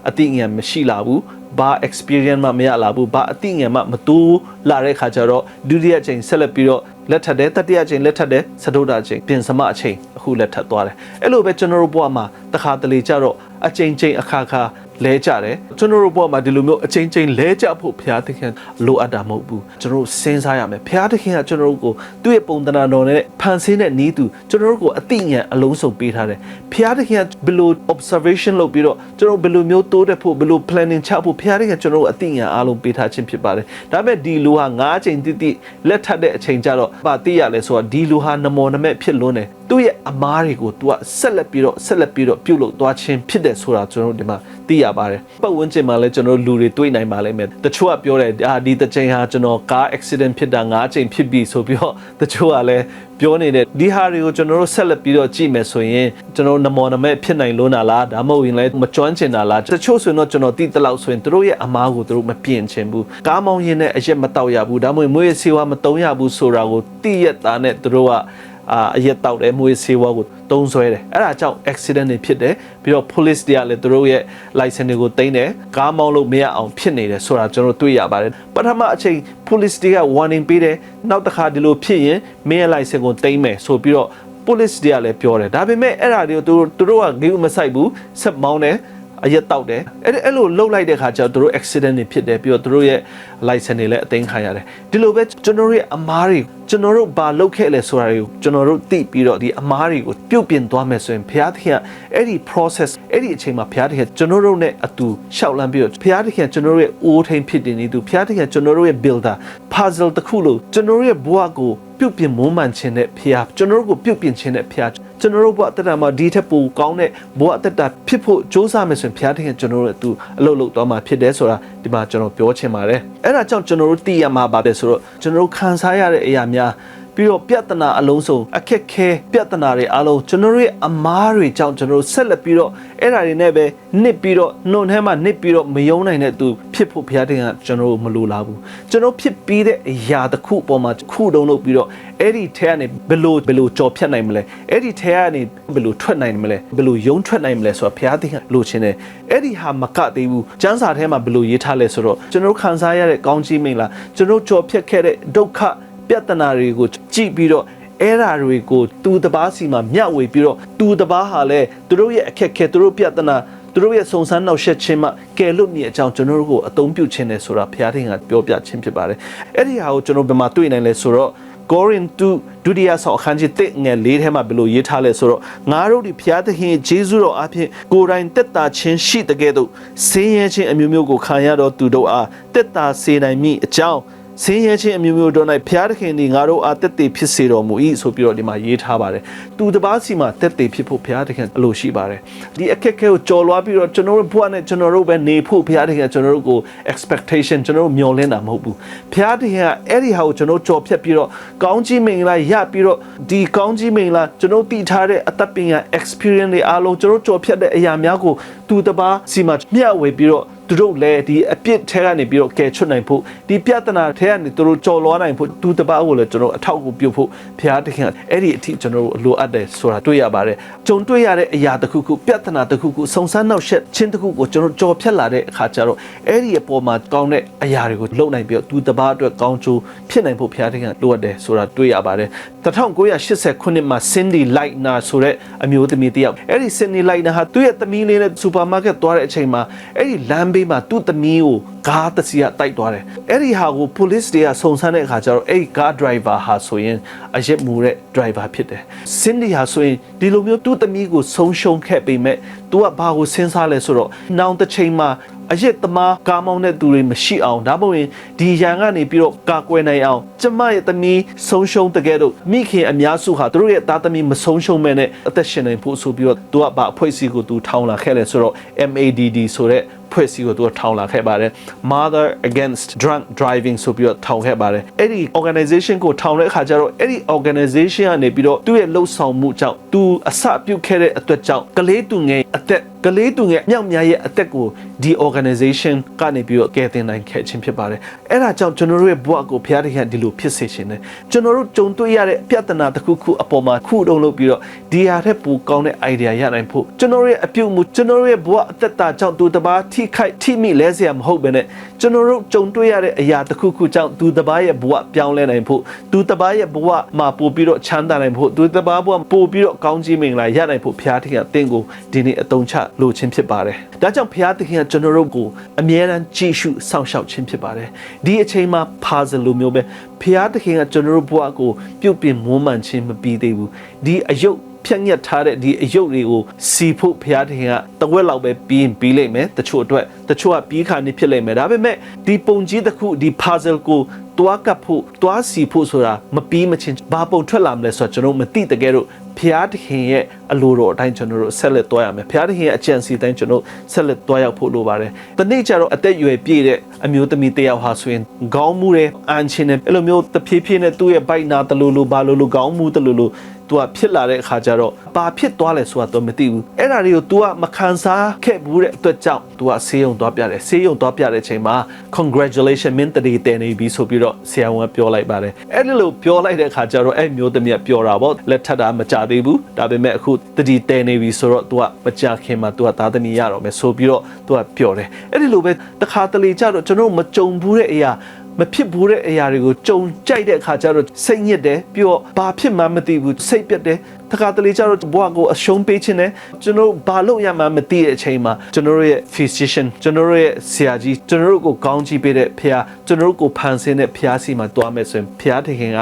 ှအသိဉာဏ်မရှိလာဘူးဘာ experience မှမရလာဘူးဘာအသိဉာဏ်မှမတူလာတဲ့ခါကျတော့ဒုတိယအချိန်ဆက်လက်ပြီးတော့လက်ထပ်တယ်တတိယအချိန်လက်ထပ်တယ်စတုတ္ထအချိန်ပြင်စမအချိန်အခုလက်ထပ်သွားတယ်အဲ့လိုပဲကျွန်တော်တို့ဘဝမှာတစ်ခါတလေကြတော့အချိန်ချင်းအခါခါလဲကြတယ်ကျွန်တော်တို့ဘဝမှာဒီလိုမျိုးအချိန်ချင်းလဲကြဖို့ဘုရားသခင်လိုအပ်တာမဟုတ်ဘူးကျွန်တော်တို့စဉ်းစားရမယ်ဘုရားသခင်ကကျွန်တော်တို့ကိုသူ့ရဲ့ပုံသဏ္ဍာန်တော်နဲ့ဖန်ဆင်းတဲ့နည်းသူကျွန်တော်တို့ကိုအသိဉာဏ်အလုံးစုံပေးထားတယ်ဘုရားသခင်ကဘယ်လို observation လုပ်ပြီးတော့ကျွန်တော်ဘယ်လိုမျိုးတိုးတက်ဖို့ဘယ်လို planning ချဖို့ဘုရားသခင်ကျွန်တော်တို့အသိဉာဏ်အားလုံးပေးထားခြင်းဖြစ်ပါတယ်ဒါပေမဲ့ဒီလူဟာ9ချိန်တိတိလက်ထပ်တဲ့အချိန်ကျတော့ဗာသိရလဲဆိုတော့ဒီလူဟာနမောနမဲ့ဖြစ်လွန်းတယ်သူ့ရဲ့အမားတွေကို तू ကဆက်လက်ပြီးတော့ပြုတ်လို့သွားခြင်းဖြစ်တယ်ဆိုတာကျွန်တော်တို့ဒီမှာသိရပါတယ်ပတ်ဝန်းကျင်မှာလည်းကျွန်တော်လူတွေတွေ့နိုင်ပါလိမ့်မယ်တချို့ကပြောတယ်ဒီတစ်ချိန်ဟာကျွန်တော်ကား accident ဖြစ်တာ9ချိန်ဖြစ်ပြီဆိုပြီးတော့တချို့ကလည်းပြောနေတဲ့ဒီဟာတွေကိုကျွန်တော်တို့ဆက်လက်ပြီးတော့ကြည့်မယ်ဆိုရင်ကျွန်တော်နမောနမဲ့ဖြစ်နိုင်လို့နာလားဒါမှမဟုတ်ရင်လည်းမကျွမ်းကျင်တာလားတချို့ဆိုရင်တော့ကျွန်တော်သိတလောက်ဆိုရင်တို့ရဲ့အမားကိုတို့မပြင်ချင်ဘူးကားမောင်းရင်းနဲ့အရက်မတောက်ရဘူးဒါမှမဟုတ်မွေးဆေးဝါးမတုံးရဘူးဆိုတာကိုသိရတာနဲ့တို့ကအရက်တောက်တယ်မွေးဆေးဝါးကိုတုံးဆွဲတယ်အဲ့ဒါကြောင့် accident တွေဖြစ်တယ်ပြီးတော့ police တွေကလည်းသူတို့ရဲ့ license တွေကိုတင်တယ်ကားမောင်းလို့မရအောင်ဖြစ်နေတယ်ဆိုတာကျွန်တော်တွေ့ရပါတယ်ပထမအချိန် police တွေက warning ပေးတယ်နောက်တစ်ခါဒီလိုဖြစ်ရင်မင်းရဲ့ license ကိုတင်မယ်ဆိုပြီးတော့ police တွေကလည်းပြောတယ်ဒါပေမဲ့အဲ့ဒါတွေကိုသူတို့ကဂိမ်းမဆိုင်ဘူးဆက်မောင်းတယ်အရက်တောက်တယ်အဲ့လိုလှုပ်လိုက်တဲ့ခါကျတော့သူတို့ accident တွေဖြစ်တယ်ပြီးတော့သူတို့ရဲ့ license တွေလည်းအသိမ်းခံရတယ်ဒီလိုပဲကျွန်တော်တို့ရဲ့အမားတွေကျွန်တော်တို့ဘာလုပ်ခဲ့လဲဆိုတာတွေကိုကျွန်တော်တို့သိပြီးတော့ဒီအမားတွေကိုပြုတ်ပြင်သွားမယ်ဆိုရင်ဘုရားသခင်ကအဲ့ဒီ process အဲ့ဒီအချိန်မှာဘုရားသခင်ကျွန်တော်တို့နဲ့အတူရှောက်လန်းပြီးတော့ဘုရားသခင်ကျွန်တော်တို့ရဲ့အိုးထိန်ဖြစ်တည်နေသူဘုရားသခင်ကျွန်တော်တို့ရဲ့ builder puzzle တစ်ခုလို့ကျွန်တော်တို့ရဲ့ဘဝကိုပြုတ်ပြင်မွမ်းမံခြင်းနဲ့ဘုရားကျွန်တော်တို့ကိုပြုတ်ပြင်ခြင်းနဲ့ဘုရား ကျွန်တော်တို့ဘဝတက်တာမှာဒီထက်ပိုကောင်းတဲ့ဘဝတက်တာဖြစ်ဖို့စ조사မယ်ဆိုရင်ဘုရားသခင်ကျွန်တော်တို့သူအလုပ်လုပ်တော့မှာဖြစ်တယ်ဆိုတာဒီမှာကျွန်တော်ပြောချင်ပါတယ်အဲ့ဒါကြောင့်ကျွန်တော်တို့သိရမှာပါပဲဆိုတော့ကျွန်တော်တို့ခံစားရတဲ့အရာများပြီးတော့ပြဿနာအလုံးစုံအခက်ခဲပြဿနာတွေအလုံးကျွန်တော်ရဲ့အမားတွေကြောင့်ကျွန်တော်ဆက်လက်ပြီးတော့အဲ့ဒါတွေနဲ့ပဲနစ်ပြီးတော့နှုတ်ထဲမှာနစ်ပြီးတော့မယုံနိုင်တဲ့သူဖြစ်ဖို့ဘုရားတင်ကကျွန်တော်မလိုလားဘူးကျွန်တော်ဖြစ်ပြီးတဲ့အရာတစ်ခုအပေါ်မှာခုတုံးလုပ်ပြီးတော့အဲ့ဒီထဲကနေဘယ်လိုကြော်ဖြတ်နိုင်မလဲအဲ့ဒီထဲကနေဘယ်လိုထွက်နိုင်မလဲဘယ်လိုယုံထွက်နိုင်မလဲဆိုတာဘုရားတင်ကလိုချင်တယ်အဲ့ဒီဟာမကသေးဘူးကျမ်းစာထဲမှာဘယ်လိုရေးထားလဲဆိုတော့ကျွန်တော်ခံစားရတဲ့ကောင်းကြီးမင်္ဂလာကျွန်တော်ကြော်ဖြတ်ခဲ့တဲ့ဒုက္ခပြဿနာတွေကိုကြည့်ပြီးတော့အဲ့ဓာတွေကိုသူတပားစီမှာမျှဝေပြီးတော့သူတပားဟာလည်းသူတို့ရဲ့အခက်ခဲသူတို့ပြဿနာသူတို့ရဲ့စုံစမ်းနှောက်ယှက်ခြင်းမှကယ်လွတ်မည်အကြောင်းကျွန်တော်တို့ကိုအသုံးပြုခြင်းနဲ့ဆိုတာဘုရားသခင်ကပြောပြခြင်းဖြစ်ပါတယ်အဲ့ဒီဟာကိုကျွန်တော်ဘယ်မှာတွေ့နိုင်လဲဆိုတော့ကိုရိန္သုဒုတိယဆောင်အခန်းကြီး1ငယ်4ထဲမှာဘယ်လိုရေးထားလဲဆိုတော့ငါတို့ဒီဘုရားသခင်ရဲ့ဂျေဇုတော်အပြင်ကိုယ်တိုင်တက်တာခြင်းရှိတဲ့ကဲ့သို့ဆင်းရဲခြင်းအမျိုးမျိုးကိုခံရတော့သူတို့အားတက်တာစေနိုင်မည်အကြောင်းဆင်းရဲခြင်းအမျိုးမျိုးတို့၌ဘုရားသခင်ဒီငါတို့အားတက်တည်ဖြစ်စေတော်မူ၏ဆိုပြီးတော့ဒီမှာရေးထားပါတယ်သူတပားစီမှာတက်တည်ဖြစ်ဖို့ဘုရားသခင်အလိုရှိပါတယ်ဒီအခက်အခဲကိုကြော်လွှားပြီးတော့ကျွန်တော်တို့ဘုရားနဲ့ကျွန်တော်တို့ပဲနေဖို့ဘုရားသခင်ကျွန်တော်တို့ကို expectation ကျွန်တော်တို့မျှော်လင့်တာမဟုတ်ဘူးဘုရားသခင်ကအဲ့ဒီဟာကိုကျွန်တော်ကြော်ဖြတ်ပြီးတော့ကောင်းကြီးမင်္ဂလာရပြီးတော့ဒီကောင်းကြီးမင်္ဂလာကျွန်တော်တည်ထားတဲ့အသက်ပင်က experience တွေအားလုံးကျွန်တော်ကြော်ဖြတ်တဲ့အရာများကိုသူတပားစီမှာမျှဝေပြီးတော့သူတို့လည်းဒီအပြစ်ထဲကနေပြီးတော့ကယ်ချွတ်နိုင်ဖို့ဒီပြဿနာထဲကနေသူတို့ကြော်လွှားနိုင်ဖို့သူတပားကိုလည်းကျွန်တော်အထောက်အကူပြုဖို့ဘုရားသခင်အဲ့ဒီအထိကျွန်တော်တို့လိုအပ်တယ်ဆိုတာတွေ့ရပါတယ်ကြုံတွေ့ရတဲ့အရာတစ်ခုခုပြဿနာတစ်ခုခုစုံစမ်းနှောက်ယှက်ခြင်းတစ်ခုကိုကျွန်တော်ကြော်ဖြတ်လာတဲ့အခါကျတော့အဲ့ဒီအပေါ်မှာကောင်းတဲ့အရာတွေကိုလုပ်နိုင်ပြီးတော့သူတပားအတွက်ကောင်းကျိုးဖြစ်နိုင်ဖို့ဘုရားသခင်လိုအပ်တယ်ဆိုတာတွေ့ရပါတယ်1980ခုနှစ်မှာ Cindy Lightner ဆိုတဲ့အမျိုးသမီးတစ်ယောက်အဲ့ဒီ Cindy Lightner ဟာသူ့ရဲ့သမီးလေးနဲ့စူပါမားကတ်သွားတဲ့အချိန်မှာအဲ့ဒီလမ်းဘေးမှာသူ့သမီးကိုကားတစ်စီးကတိုက်သွားတယ်အဲ့ဒီဟာကို police တွေကစုံစမ်းတဲ့အခါကျတော့အဲ့ဒီကား driver ဟာဆိုရင်အရက်မူတဲ့ driver ဖြစ်တယ် Cindy ဟာဆိုရင်ဒီလိုမျိုးသူ့သမီးကိုဆုံးရှုံးခဲ့ပေမဲ့ तू ကဘာကိုစဉ်းစားလဲဆိုတော့နောင်တစ်ချိန်မှာအရက်သမားကားမောင်းတဲ့သူတွေမရှိအောင်ဒါမှမဟုတ်ဒီရန်ကနေပြီးတော့ကာကွယ်နိုင်အောင်ကျမရဲ့သမီးဆုံးရှုံးတကယ်တော့မိခင်အများစုဟာသူတို့ရဲ့သားသမီးမဆုံးရှုံးမဲ့နဲ့အသက်ရှင်နေဖို့ဆိုပြီးတော့ तू ကဘာအဖွဲ့အစည်းကို तू ထောင်လာခဲ့လဲဆိုတော့ MADD ဆိုတဲ့ဖွဲ့စည်းကို तू ထောင်လာခဲ့ပါတယ် Mother Against Drunk Driving ဆိုပြီးတော့ထောင်ခဲ့ပါတယ်အဲ့ဒီ organization ကိုထောင်တဲ့အခါကျတော့အဲ့ဒီ organization ကနေပြီးတော့သူ့ရဲ့လှုပ်ဆောင်မှုကြောင့် तू အစပြုတ်ခဲ့တဲ့အတွက်ကြောင့်ကလေးသူငယ်အသက်ကလေးသူငယ်မြောက်များရဲ့အသက်ကိုဒီ organization ကနေပြီးတော့ကယ်တင်နိုင်ခဲ့ခြင်းဖြစ်ပါတယ်အဲ့ဒါကြောင့်ကျွန်တော်တို့ရဲ့ဘဝကိုဘုရားသခင်ဒီလိုဖြစ်စေခြင်းနဲ့ကျွန်တော်တို့ကြုံတွေ့ရတဲ့ပြဿနာတစ်ခုခုအပေါ်မှာခုတုံးလုပ်ပြီးတော့ဒီဟာထက်ပိုကောင်းတဲ့ idea ရနိုင်ဖို့ကျွန်တော်ရဲ့အပြုတ်မှုကျွန်တော်ရဲ့ဘဝအသက်တာကြောင့်သူတပားထိခိုက်ထိမိလဲစရာမဟုတ်ဘဲနဲ့ကျွန်တော်တို့ကြုံတွေ့ရတဲ့အရာတစ်ခုခုကြောင့်သူတပားရဲ့ဘဝပြောင်းလဲနိုင်ဖို့သူတပားရဲ့ဘဝမှာပို့ပြီးတော့ချမ်းသာနိုင်ဖို့သူတပားဘဝပို့ပြီးတော့ကောင်းကြီးမင်္ဂလာရနိုင်ဖို့ဘုရားသခင်အသင်ကိုဒီနေ့အသုံးချလိုခြင်းဖြစ်ပါတယ်ဒါကြောင့်ဘုရားသခင်ကကျွန်တော်တို့ကိုအမြဲတမ်းကြည့်ရှုစောင့်ရှောက်ခြင်းဖြစ်ပါတယ်ဒီအချိန်မှာ puzzle လိုမျိုးပဲဘုရားသခင်ကကျွန်တော်တို့ဘဝကိုပြုတ်ပြင်မွမ်းမံခြင်းမပြီးသေးဘူးဒီအယုတ်ဖြတ်ညက်ထားတဲ့ဒီအယုတ်တွေကိုစီဖို့ဘုရားသခင်ကတဝက်လောက်ပဲပြီးလိမ့်မယ်တချို့အတွက်တချို့ကပြီးခါနေဖြစ်လိမ့်မယ်ဒါပေမဲ့ဒီပုံကြီးတစ်ခုဒီ puzzle ကိုတွားကပ်ဖို့တွားစီဖို့ဆိုတာမပြီးမချင်းဘာပုံထွက်လာမလဲဆိုတော့ကျွန်တော်မသိတကယ်တော့ဘုရားသခင်ရဲ့အလိုတော်အတိုင်းကျွန်တော်တို့ဆက်လက်သွားရမယ်ဘုရားသခင်ရဲ့အကြံစီအတိုင်းကျွန်တော်ဆက်လက်သွားရောက်ဖို့လိုပါတယ်တနေ့ကျတော့အသက်အရွယ်ပြည့်တဲ့အမျိုးသမီးတစ်ယောက်ဟာဆိုရင်ခေါင်းမူတယ်အန်ချင်းတယ်အဲ့လိုမျိုးတဖြည်းဖြည်းနဲ့သူ့ရဲ့ဘိုက်နာတလူလူဘာလူလူခေါင်းမူတလူလူသူကဖြစ်လာတဲ့အခါကျတော့ဘာဖြစ်သွားလဲဆိုတာတော့မသိဘူးအဲ့ဒါတွေကို तू ကမခံစားခဲ့ဘူးတဲ့အတွက်ကြောင့် तू ကဆေးရုံသွားပြတယ်ဆေးရုံသွားပြတဲ့အချိန်မှာ congratulation မင်းတည်းတည်နေပြီဆိုပြီးတော့ဆရာဝန်ကပြောလိုက်ပါတယ်အဲ့ဒီလိုပြောလိုက်တဲ့အခါကျတော့အဲ့မျိုးသမီးကပြောတာပေါ့လက်ထပ်တာမကြသေးဘူးဒါပေမဲ့အခုတည်တည်နေပြီဆိုတော့ तू ကမကြခင်မှာ तू ကသားသမီးရတော့မယ်ဆိုပြီးတော့ तू ကပြောတယ်အဲ့ဒီလိုပဲတခါတလေကျတော့ကျွန်တော်မကြုံဘူးတဲ့အရာမဖြစ်ဘူးတဲ့အရာတွေကိုကြုံကြိုက်တဲ့အခါကျတော့စိတ်ညစ်တယ်ပြီးတော့ဘာဖြစ်မှမသိဘူးစိတ်ပြတ်တယ်တခါတလေကျတော့ဘဝကိုအရှုံးပေးခြင်းနဲ့ကျွန်တော်ဘာလို့ရမှမသိတဲ့အချိန်မှာကျွန်တော်ရဲ့ physician ကျွန်တော်ရဲ့ဆရာကြီးကျွန်တော်ကိုကောင်းကြီးပေးတဲ့ဖခင်ကျွန်တော်ကိုဖန်ဆင်းတဲ့ဖခင်စီမှာတွားမယ်ဆိုရင်ဖခင်တခင်က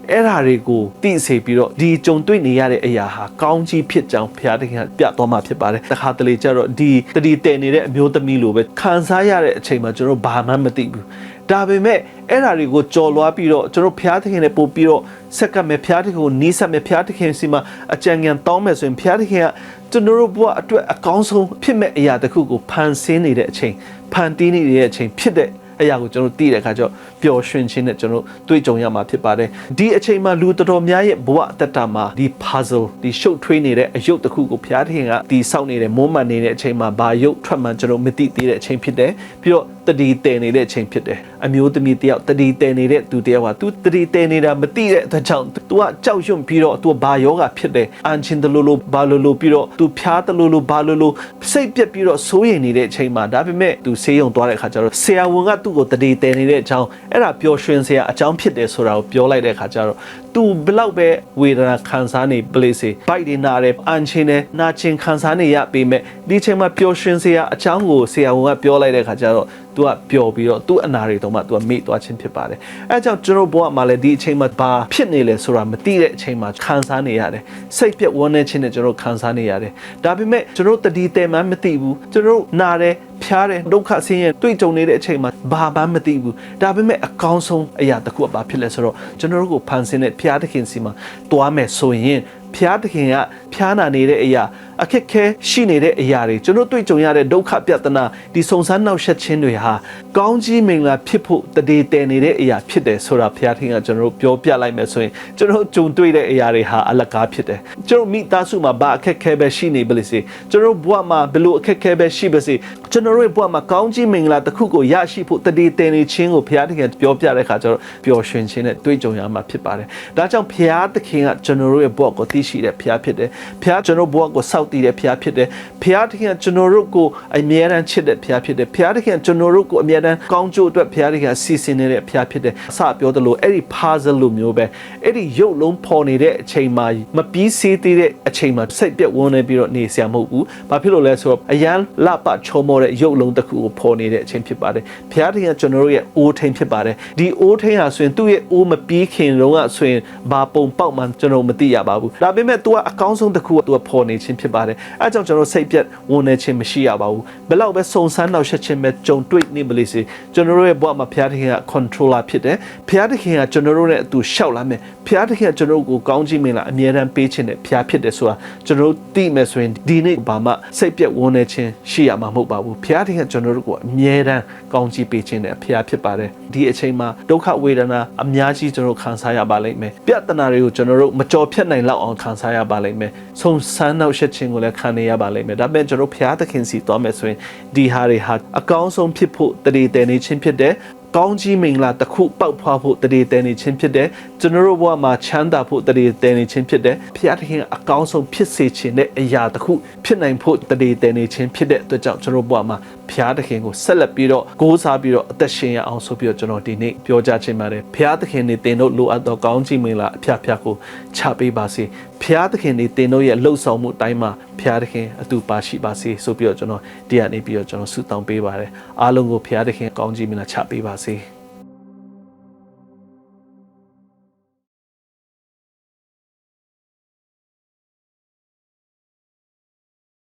အဲ့ဓာတွေကိုသိစေပြီးတော့ဒီကြုံတွေ့နေရတဲ့အရာဟာကောင်းကြီးဖြစ်ကြောင်းဘုရားသခင်ကပြတော်မှာဖြစ်ပါတယ်တခါတလေကျတော့ဒီတတိတည်နေတဲ့အမျိုးသမီးလိုပဲခံစားရတဲ့အချိန်မှာကျွန်တော်ဘာမှမသိဘူး ဒါပေမဲ့အဲ့ဓာတွေကိုကြော်လွားပြီးတော့ကျွန်တော်ဖျားသခင်နဲ့ပို့ပြီးတော့ဆက်ကမဲ့ဖျားသခင်ကိုနီးစပ်မဲ့ဖျားသခင်စီမှာအကြံဉာဏ်တောင်းမဲ့ဆိုရင်ဖျားသခင်ကကျွန်တော်တို့ဘဝအတွက်အကောင်းဆုံးဖြစ်မဲ့အရာတစ်ခုကိုဖန်ဆင်းနေတဲ့အချိန်ဖန်တီးနေတဲ့အချိန်ဖြစ်တဲ့အရာကိုကျွန်တော်သိတဲ့အခါကျတော့ပျော်ရွှင်ခြင်းနဲ့ကျွန်တော်တွေ့ကြုံရမှာဖြစ်ပါတယ်ဒီအချိန်မှာလူတော်တော်များရဲ့ဘဝအတ္တမှာဒီ puzzle ဒီရှုပ်ထွေးနေတဲ့အယုတ်တစ်ခုကိုဘုရားသခင်ကဒီစောင့်နေတဲ့မိုးမှန်နေတဲ့အချိန်မှာဘာယုတ်ထွက်မှန်းကျွန်တော်မသိသေးတဲ့အချိန်ဖြစ်တယ်ပြီးတော့တတိတည်နေတဲ့အချိန်ဖြစ်တယ်အမျိုးသမီးတယောက်တတိတည်နေတဲ့သူတယောက်ကသူတတိတည်နေတာမသိတဲ့အတွက်ကြောင့် तू ကကြောက်ရွံ့ပြီးတော့ तू ဘာယောဂဖြစ်တယ်အန်ချင်းတလူလိုဘာလိုလိုပြီးတော့ तू ဖျားတလူလိုဘာလိုလိုစိတ်ပြက်ပြီးတော့စိုးရိမ်နေတဲ့အချိန်မှာဒါပေမဲ့ तू ဆေးရုံသွားတဲ့အခါကျတော့ဆရာဝန်ကသူ့ကိုတတိတည်နေတဲ့အကြောင်းအဲ့ဒါပျော်ရွှင်စရာအကြောင်းဖြစ်တယ်ဆိုတာကိုပြောလိုက်တဲ့အခါကျတော့ तू ဘလောက်ပဲဝေဒနာခံစားနေပလေစေဘိုက်တွေနာတယ်အန်ချင်းနဲ့နာကျင်ခံစားနေရပေမဲ့ဒီချိန်မှာပျော်ရွှင်စရာအကြောင်းကိုဆရာဝန်ကပြောလိုက်တဲ့အခါကျတော့ तू ကပျော်ပြီးတော့သူ့အနာတွေတော့မှ तू ကမေ့သွားခြင်းဖြစ်ပါတယ်အဲကြောင့်ကျွန်တော်ဘဝမှာလည်းဒီအချိန်မှာဘာဖြစ်နေလဲဆိုတာမသိတဲ့အချိန်မှာခံစားနေရတယ်စိတ်ပြက်ဝမ်းနည်းခြင်းနဲ့ကျွန်တော်ခံစားနေရတယ်ဒါပေမဲ့ကျွန်တော်တတိတဲမှမသိဘူးကျွန်တော်နာတယ်ဖျားတယ်ဒုက္ခဆင်းရဲတွေ့ကြုံနေတဲ့အချိန်မှာဘာမှမသိဘူးဒါပေမဲ့အကောင်းဆုံးအရာတစ်ခုကဘာဖြစ်လဲဆိုတော့ကျွန်တော်တို့ကိုဖန်ဆင်းတဲ့ဖျားသခင်စီမှာတွားမယ်ဆိုရင်ဖျားသခင်ကဖျားနာနေတဲ့အရာအခက်ခဲရှိနေတဲ့အရာတွေကျွန်တော်တွေ့ကြုံရတဲ့ဒုက္ခပြဿနာဒီစုံစမ်းနှောက်ယှက်ခြင်းတွေဟာကောင်းကြီးမင်္ဂလာဖြစ်ဖို့တည်တည်နေတဲ့အရာဖြစ်တယ်ဆိုတာဘုရားသခင်ကကျွန်တော်တို့ပြောပြလိုက်မယ်ဆိုရင်ကျွန်တော်ကြုံတွေ့တဲ့အရာတွေဟာအလကားဖြစ်တယ်ကျွန်တော်မိသားစုမှာဘာအခက်ခဲပဲရှိနေပါလိမ့်စေကျွန်တော်ဘဝမှာဘယ်လိုအခက်ခဲပဲရှိပါစေကျွန်တော်တို့ဘဝမှာကောင်းကြီးမင်္ဂလာတစ်ခုကိုရရှိဖို့တည်တည်နေခြင်းကိုဘုရားသခင်ပြောပြတဲ့အခါကျတော့ပျော်ရွှင်ခြင်းနဲ့တွေ့ကြုံရမှာဖြစ်ပါတယ်ဒါကြောင့်ဘုရားသခင်ကကျွန်တော်တို့ရဲ့ဘဝကိုသိရှိတဲ့ဘုရားဖြစ်တယ်ဘုရားကျွန်တော်ဘဝကိုစောင့်တည်တဲ့ဘုရားဖြစ်တယ်ဘုရားသခင်ကကျွန်တော်တို့ကိုအမြဲတမ်းချစ်တဲ့ဘုရားဖြစ်တယ်ဘုရားသခင်ကျွန်တော်တို့ကိုအမြဲတမ်းကောင်းကျိုးအတွက်ဘုရားသခင်စီစဉ်နေတဲ့ဘုရားဖြစ်တယ်အစပြောသလိုအဲ့ဒီ puzzle လိုမျိုးပဲအဲ့ဒီရုပ်လုံးပေါ်နေတဲ့အချိန်မှာမပြီးသေးတဲ့အချိန်မှာစိတ်ပြက်ဝန်းနေပြီးတော့နေစရာမဟုတ်ဘူးဘာဖြစ်လို့လဲဆိုတော့အရန်လပချုံမောတဲ့ရုပ်လုံးတစ်ခုကိုပေါ်နေတဲ့အချိန်ဖြစ်ပါတယ်ဘုရားသခင်ကကျွန်တော်တို့ရဲ့အိုးထိန်ဖြစ်ပါတယ်ဒီအိုးထိန်ဟာဆိုရင်သူ့ရဲ့အိုးမပြီးခင်တုန်းကဆိုရင်ဘာပုံပေါက်မှကျွန်တော်မသိရပါဘူးဒါပေမဲ့ तू ကအကောင်းဆုံးတစ်ခုက तू ပေါ်နေခြင်းဖြစ်ပါတယ်အဲကြောင့်ကျွန်တော်စိတ်ပြက်ဝန်းနေခြင်းမရှိရပါဘူးဘယ်လောက်ပဲစုံစမ်းနှောက်ယှက်ခြင်းပဲကြုံတွေ့နေပါလိမ့်စေကျွန်တော်တို့ရဲ့ဘဝမှာဘုရားသခင်က controller ဖြစ်တယ်ဘုရားသခင်ကကျွန်တော်တို့နဲ့အတူရှောက်လာမယ်ဘုရားသခင်ကကျွန်တော်တို့ကိုကောင်းကြီးမင်္ဂလာအမြဲတမ်းပေးခြင်းနဲ့ဘုရားဖြစ်တယ်ဆိုတာကျွန်တော်တို့သိမယ်ဆိုရင်ဒီနေ့ဘာမှစိတ်ပြက်ဝန်းနေခြင်းရှိရမှာမဟုတ်ပါဘူးဘုရားသခင်ကကျွန်တော်တို့ကိုအမြဲတမ်းကောင်းကြီးပေးခြင်းနဲ့ဘုရားဖြစ်ပါတယ်ဒီအချိန်မှာဒုက္ခဝေဒနာအများကြီးကျွန်တော်ခံစားရပါလိမ့်မယ်ပြဿနာတွေကိုကျွန်တော်တို့မကြော်ဖြတ်နိုင်လောက်အောင်ခံစားရပါလိမ့်မယ်ဆုံဆန်းနှောက်ယှက်ခြင်းကိုလည်းခံနေရပါလိမ့်မယ်ဒါပေမဲ့ကျွန်တော်ဘုရားသခင်စီသွားမယ်ဆိုရင်ဒီဟာတွေဟာအကောင်းဆုံးဖြစ်ဖို့တည်တည်နေခြင်းဖြစ်တယ်ကောင်းကြီးမင်္ဂလာတစ်ခုပေါက်ဖွားဖို့တည်တည်နေခြင်းဖြစ်တယ်ကျွန်တော်တို့ဘဝမှာချမ်းသာဖို့တည်တည်နေခြင်းဖြစ်တယ်ဘုရားသခင်အကောင်းဆုံးဖြစ်စေခြင်းတဲ့အရာတစ်ခုဖြစ်နိုင်ဖို့တည်တည်နေခြင်းဖြစ်တဲ့အတွက်ကြောင့်ကျွန်တော်ဘဝမှာဘုရားသခင်ကိုဆက်လက်ပြီးတော့ကိုးစားပြီးတော့အသက်ရှင်ရအောင်ဆိုပြီးတော့ကျွန်တော်ဒီနေ့ပြောကြားချင်ပါတယ်ဘုရားသခင်နေတင်တို့လိုအပ်သောကောင်းကြီးမင်္ဂလာအဖျားဖျားကိုချပေးပါစေဘုရားသခင်နေတင်တို့ရဲ့လှုပ်ဆောင်မှုအတိုင်းမှာဘုရားသခင်အတူပါရှိပါစေဆိုပြီးတော့ကျွန်တော်ဒီကနေပြီးတော့ကျွန်တော်ဆုတောင်းပေးပါတယ်အားလုံးကိုဘုရားသခင်ကောင်းကြီးမင်္ဂလာချပေးပါစေ